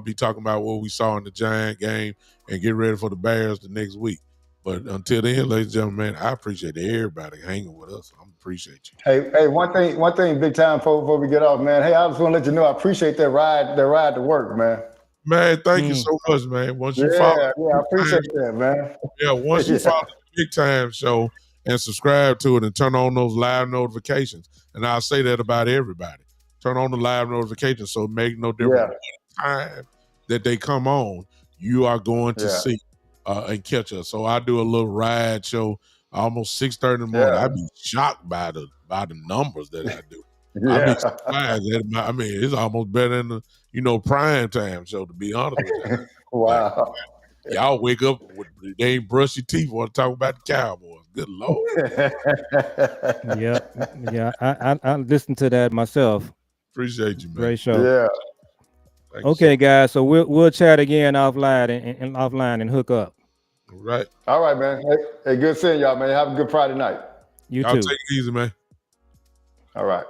be talking about what we saw in the Giant game and get ready for the Bears the next week. But until then, ladies and gentlemen, I appreciate everybody hanging with us. I appreciate you. Hey, one thing, big time before we get off, man. Hey, I just want to let you know I appreciate that ride to work, man. Man, thank you so much, man. Once you follow, I appreciate that, man. Yeah, once you follow the Big Time Show and subscribe to it and turn on those live notifications, and I'll say that about everybody. Turn on the live notifications so it makes no difference what time that they come on. You are going to see and catch us. So I do a little ride show almost 6:30 in the morning. I'd be shocked by the numbers that I do. I'd be surprised. I mean, it's almost better than the prime time show, to be honest with you. Wow. Y'all wake up, they ain't brush your teeth, want to talk about the Cowboys. Good Lord. Yeah. I listened to that myself. Appreciate you, man. Great show. Yeah. Thank you, Okay, sir. guys. So we'll chat again offline and hook up. All right. All right, man. Hey, good seeing y'all, man. Have a good Friday night. You Y'all too. take it easy, man. All right.